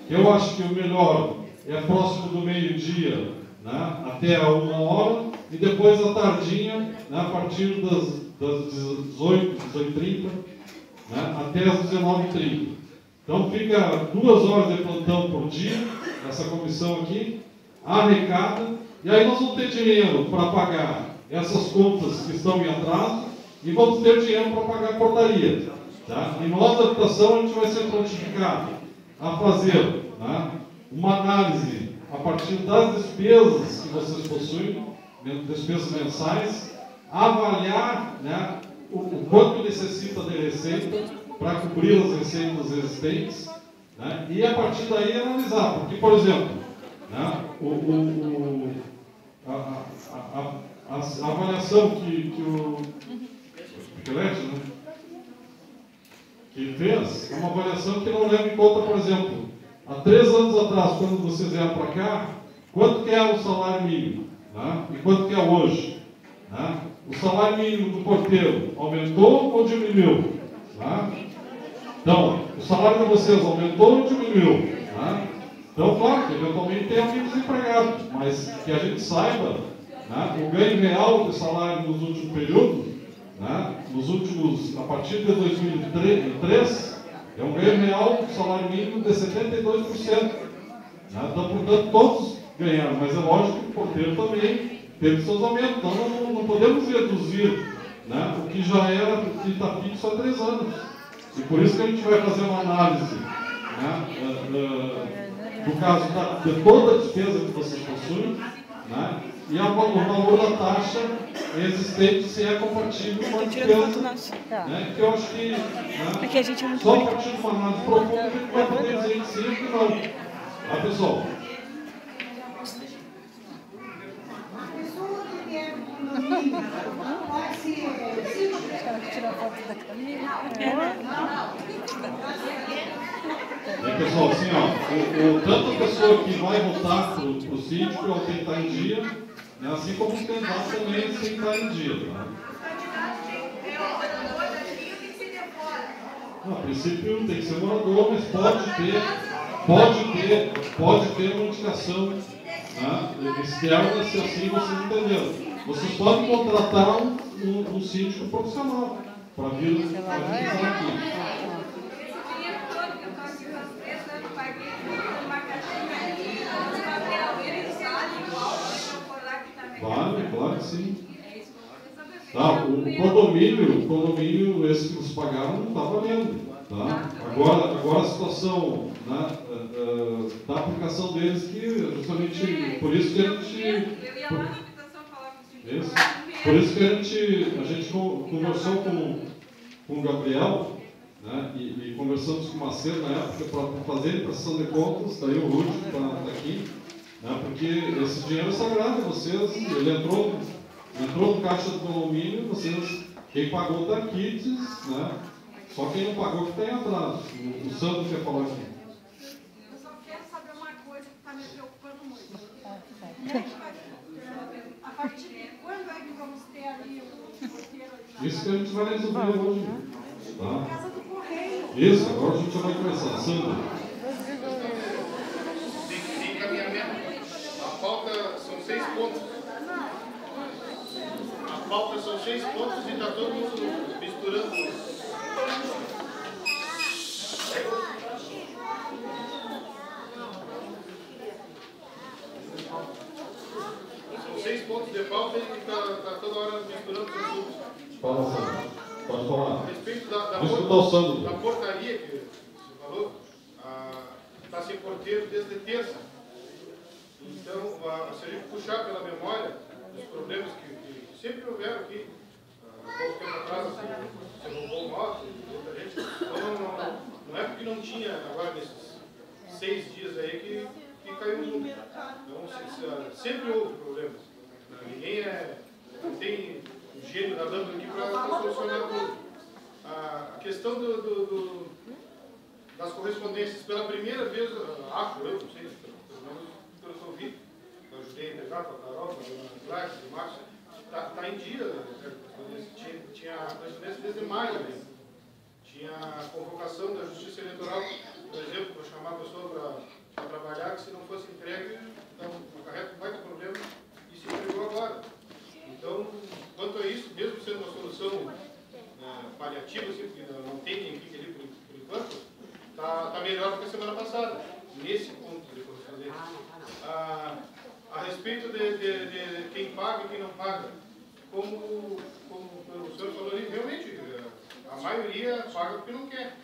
Speaker 1: Eu acho que o melhor é próximo do meio-dia, né, até a 1h, e depois à tardinha, né, a partir das 18, 18h30, né, até as 19h30. Então fica 2 horas de plantão por dia, essa comissão aqui, arrecada, e aí nós vamos ter dinheiro para pagar essas contas que estão em atraso, e vamos ter dinheiro para pagar a portaria. Tá? E nós, da habitação, a gente vai ser prontificado a fazer, né, uma análise a partir das despesas que vocês possuem, despesas mensais, avaliar, né, o quanto necessita de receita para cobrir as receitas existentes, né, e a partir daí analisar. Porque, por exemplo, né, a avaliação que o Piquelete, né, que fez, é uma avaliação que não leva em conta, por exemplo, há 3 anos atrás, quando vocês vieram para cá, quanto que era o salário mínimo, né, e quanto que é hoje. Né? O salário mínimo do porteiro aumentou ou diminuiu? Né? Então, o salário de vocês aumentou ou diminuiu? Né? Então, claro, que eventualmente tem alguém desempregado, mas que a gente saiba, né, o ganho real de salário nos últimos períodos, né, a partir de 2003, é um ganho real do salário mínimo de 72%. Né? Então, portanto, todos ganharam, mas é lógico que o porteiro também teve seus aumentos. Então, não podemos reduzir, né, o que já era, que está fixo há 3 anos. E por isso que a gente vai fazer uma análise, né, do caso de toda a despesa que vocês possuem, né, e o valor da taxa existente, se é compatível com a despesa, né, que eu acho que, né, só a partir de uma análise profunda a gente vai poder dizer que sim ou que não. Tá, pessoal? Pessoal, assim, ó, tanto a pessoa que vai votar para o síndico ela tem que estar em dia, né, assim como os candidatos também tem que estar em dia. Tá? Não, a princípio tem que ser morador, mas pode ter uma indicação, né, externa, se assim vocês entenderam. Vocês podem contratar um síndico profissional para vir aqui. Vale, claro que sim. Tá, o condomínio, esse que vocês pagaram, não está valendo. Tá? Agora a situação, né, da aplicação deles, que justamente por isso que a gente...
Speaker 2: Eu ia lá na habitação falar contigo.
Speaker 1: Isso. Por isso que a gente conversou com o Gabriel, né, e conversamos com o Macedo na época para fazer prestação de contas, daí o Rudy está aqui, né, porque esse dinheiro é sagrado, vocês, ele entrou no caixa do condomínio, vocês, quem pagou está aqui, né, só quem não pagou que está em atraso. O Sandro quer falar aqui.
Speaker 2: Eu só quero saber uma coisa que está me preocupando muito. A partir de quando é que vamos ter ali o porteiro ali?
Speaker 1: Isso que a gente vai resolver hoje. Tá?
Speaker 2: Casa do Correio.
Speaker 1: Isso, agora a gente já vai começar. Sandro.
Speaker 3: Tem encaminhamento. A pauta são 6 pontos. A pauta são 6 pontos e está todo mundo misturando. São 6 pontos de pauta e está toda hora misturando os assuntos.
Speaker 1: Fala, Sandro. Pode falar.
Speaker 3: A respeito da portaria que você falou, está sem porteiro desde terça. Então, se a gente puxar pela memória os problemas que sempre houveram aqui, há pouco tempo atrás, você roubou moto, muita gente. Então, não é porque não tinha, agora nesses 6 dias aí, que caiu o mundo. Então, sempre houve problemas. Ninguém não tem um gênio da lâmpada aqui para solucionar tudo. A questão das correspondências, pela primeira vez, acho eu, não sei, pelo menos pelo que eu vi, eu ajudei a entregar com a Carol, com a Dona Clara, com o Márcio, está em dia, né? Tinha correspondência desde maio, né? Tinha a convocação da Justiça Eleitoral, por exemplo, para chamar a pessoa para trabalhar, que se não fosse entregue, então, acarreta um baita problema, e se entregou agora. Então, quanto a isso, mesmo sendo uma solução paliativa, assim, porque não tem quem fique ali por enquanto, está melhor do que a semana passada, nesse ponto de correspondência. A respeito de quem paga e quem não paga, como o senhor falou ali, realmente, a maioria paga porque não quer.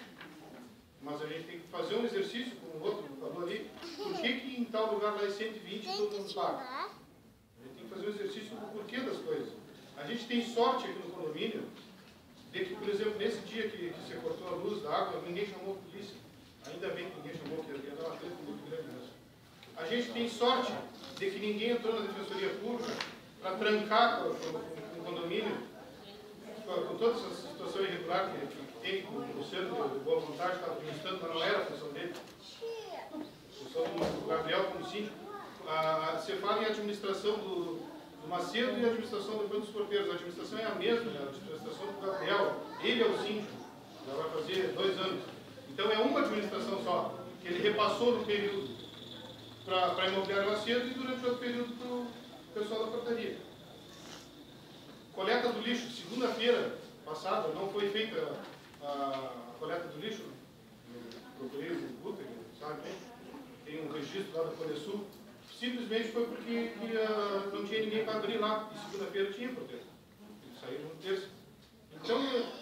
Speaker 3: Mas a gente tem que fazer um exercício, como o outro falou ali, por que em tal lugar lá é 120 e todo mundo paga? A gente tem que fazer um exercício do porquê das coisas. A gente tem sorte aqui no condomínio de que, por exemplo, nesse dia que você cortou a luz da água, ninguém chamou a polícia. Ainda bem que ninguém chamou, porque ia dar uma treta muito grande mesmo. A gente tem sorte de que ninguém entrou na Defensoria Pública para trancar o condomínio, com toda essa situação irregular que tem, o centro de boa vontade estava administrando, mas não era a função dele. A função do Gabriel como síndico. Você fala em administração do Macedo e a administração depois dos porteiros. A administração é a mesma, né? A administração do Gabriel. Ele é o síndico, já vai fazer 2 anos. Então é uma administração só, que ele repassou no período para a imobiliária Macedo e durante outro período para o pessoal da portaria. Coleta do lixo, segunda-feira passada, não foi feita a coleta do lixo. Eu procurei o Guta, sabe bem? Tem um registro lá da Colesul. Simplesmente foi porque não tinha ninguém para abrir lá. E segunda-feira tinha protesto. Eles saíram no terça. Então,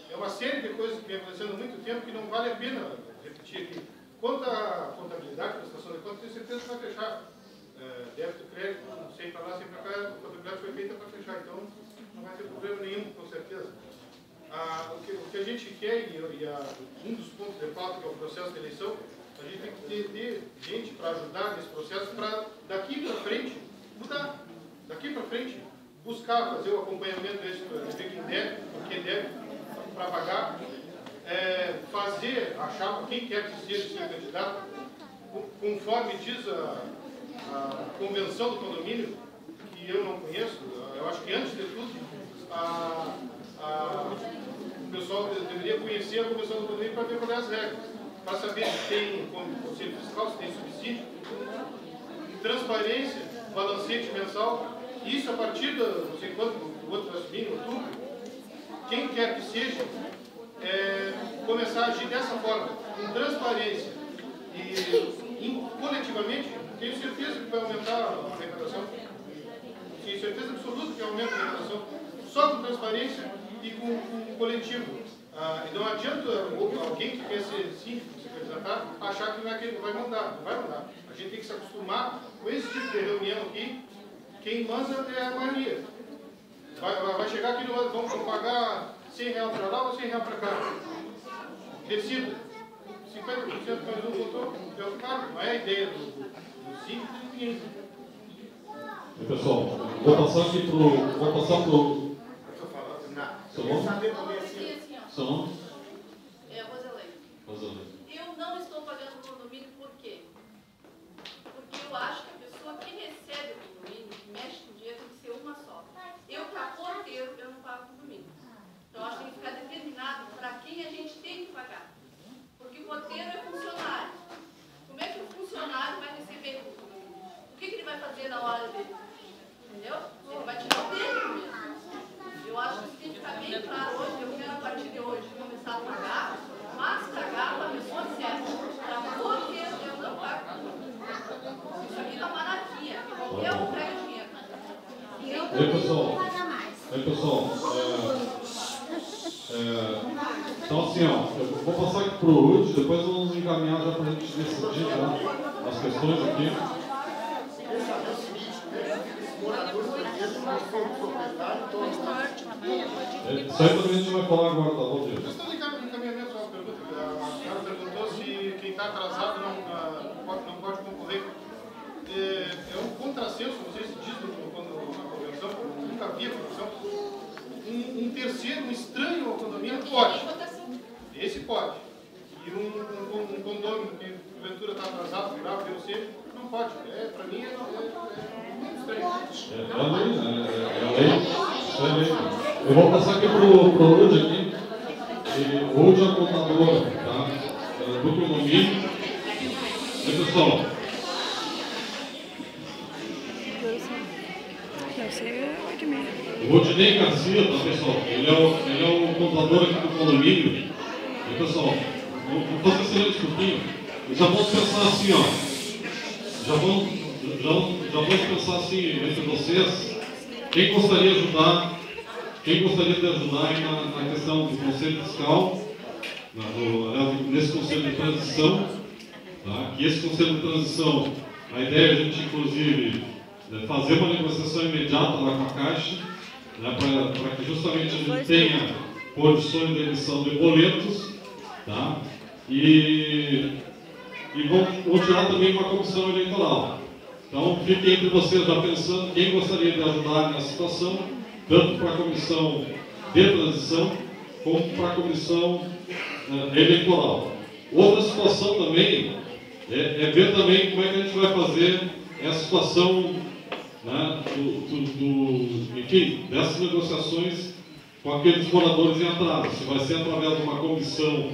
Speaker 3: é uma série de coisas que vem acontecendo há muito tempo que não vale a pena repetir aqui. Quanto à contabilidade, prestação de contas, tenho certeza que vai fechar. Débito, crédito, sem para lá, sem para cá, a contabilidade foi feita para fechar. Então, não vai ter problema nenhum, com certeza. O que a gente quer, um dos pontos de pauta, que é o processo de eleição, a gente tem que ter gente para ajudar nesse processo, para daqui para frente mudar. Daqui para frente, buscar fazer o acompanhamento desse, de quem deve, para pagar, achar quem quer que seja seu candidato, conforme diz a convenção do condomínio, que eu não conheço. Eu acho que antes de tudo, o pessoal deveria conhecer a convenção do condomínio para ver quais são as regras, para saber se tem conselho fiscal, se tem subsídio, transparência, balancete mensal, isso a partir do, não sei quando, o outro vai assumir em outubro, quem quer que seja, começar a agir dessa forma, com transparência e coletivamente, tenho certeza que vai aumentar a arrecadação. Tenho certeza absoluta que aumenta a arrecadação. Só com transparência e com coletivo.
Speaker 12: E não adianta alguém que quer ser síndico, se candidatar, achar que vai mandar. Não vai mandar. A gente tem que se acostumar com esse tipo de reunião aqui. Quem manda é a maioria. Vai chegar aqui, vamos pagar R$100 para lá ou R$100 para cá. Decida. 50% mais um votou, é o cargo. Não é a ideia do síndico e ninguém.
Speaker 1: Pessoal, vou passar aqui pro. Vou passar pro. Seu nome? Seu nome?
Speaker 13: Roselene. Eu não estou pagando o condomínio por quê? Porque eu acho que a pessoa que recebe o condomínio, que mexe com dinheiro, tem que ser uma só. Eu, para porteiro, eu não pago condomínio. Então, acho que tem que ficar determinado para quem a gente tem que pagar. Porque o porteiro é funcionário. Como é que o funcionário vai receber o condomínio? O que ele vai fazer na hora dele? Entendeu? Ele vai tirar o dele mesmo. Eu acho que isso tem que ficar bem claro hoje. Eu quero, a partir de hoje, começar a pagar, mas pagar para a pessoa certa. Para porteiro, eu não pago. Isso aqui tá maravilha. Eu não pego dinheiro.
Speaker 1: Pessoal, então assim, ó, eu vou passar aqui para o Ruth, depois vamos encaminhar já para a gente decidir as questões aqui. Isso aí também a gente vai falar agora, tá bom, Diego?
Speaker 12: Questão de encaminhamento, só uma pergunta. A senhora perguntou se quem está atrasado não pode concorrer. É um contrassenso, não sei se diz na convenção, nunca vi a convenção. Um terceiro, um estranho ao condomínio pode. Esse pode. E um condomínio que porventura está atrasado, grave, eu sei, não pode. Para mim é muito estranho.
Speaker 1: É a lei. Eu vou passar aqui pro Rudy aqui. O Rudy é a contadora, tá? Do condomínio. Pessoal. O Rodinei Garcia, tá, pessoal? Ele é o contador aqui do condomínio. E, pessoal, vou fazer silêncio um pouquinho. E já vamos pensar assim, ó. Já vamos pensar assim entre vocês. Quem gostaria de ajudar aí na questão do Conselho Fiscal, nesse Conselho de Transição, tá? Que esse Conselho de Transição, a ideia é a gente, inclusive, fazer uma negociação imediata lá com a Caixa, né, para que justamente a gente tenha condições de emissão de boletos, tá? E vão tirar também uma comissão eleitoral. Então, fiquem entre vocês já pensando quem gostaria de ajudar nessa situação, tanto para a comissão de transição, como para a comissão eleitoral. Outra situação também é ver também como é que a gente vai fazer essa situação, né, enfim, dessas negociações com aqueles moradores em atraso. Se vai ser através de uma comissão,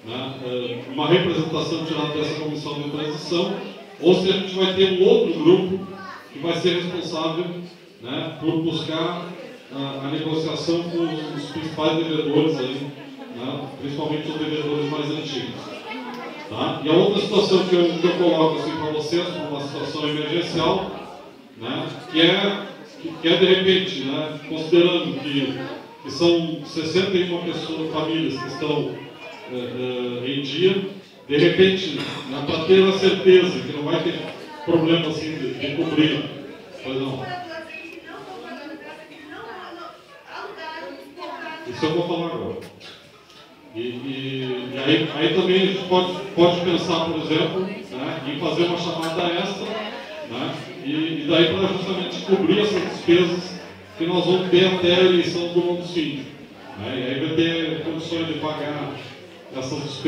Speaker 1: né, uma representação tirada dessa comissão de transição, ou se a gente vai ter um outro grupo que vai ser responsável, né, por buscar a negociação com os principais devedores aí, né, principalmente os devedores mais antigos. Tá? E a outra situação que eu coloco assim para vocês, uma situação emergencial, né, que é de repente, né, considerando que são 61 pessoas, famílias que estão em dia, de repente, né, para ter a certeza que não vai ter problema assim de cobrir. Pois não. Isso eu vou falar agora. E aí também a gente pode pensar, por exemplo, né, em fazer uma chamada extra, né, e daí para justamente cobrir essas despesas que nós vamos ter até a eleição do novo síndico. Né, e aí vai ter condições de pagar essas despesas.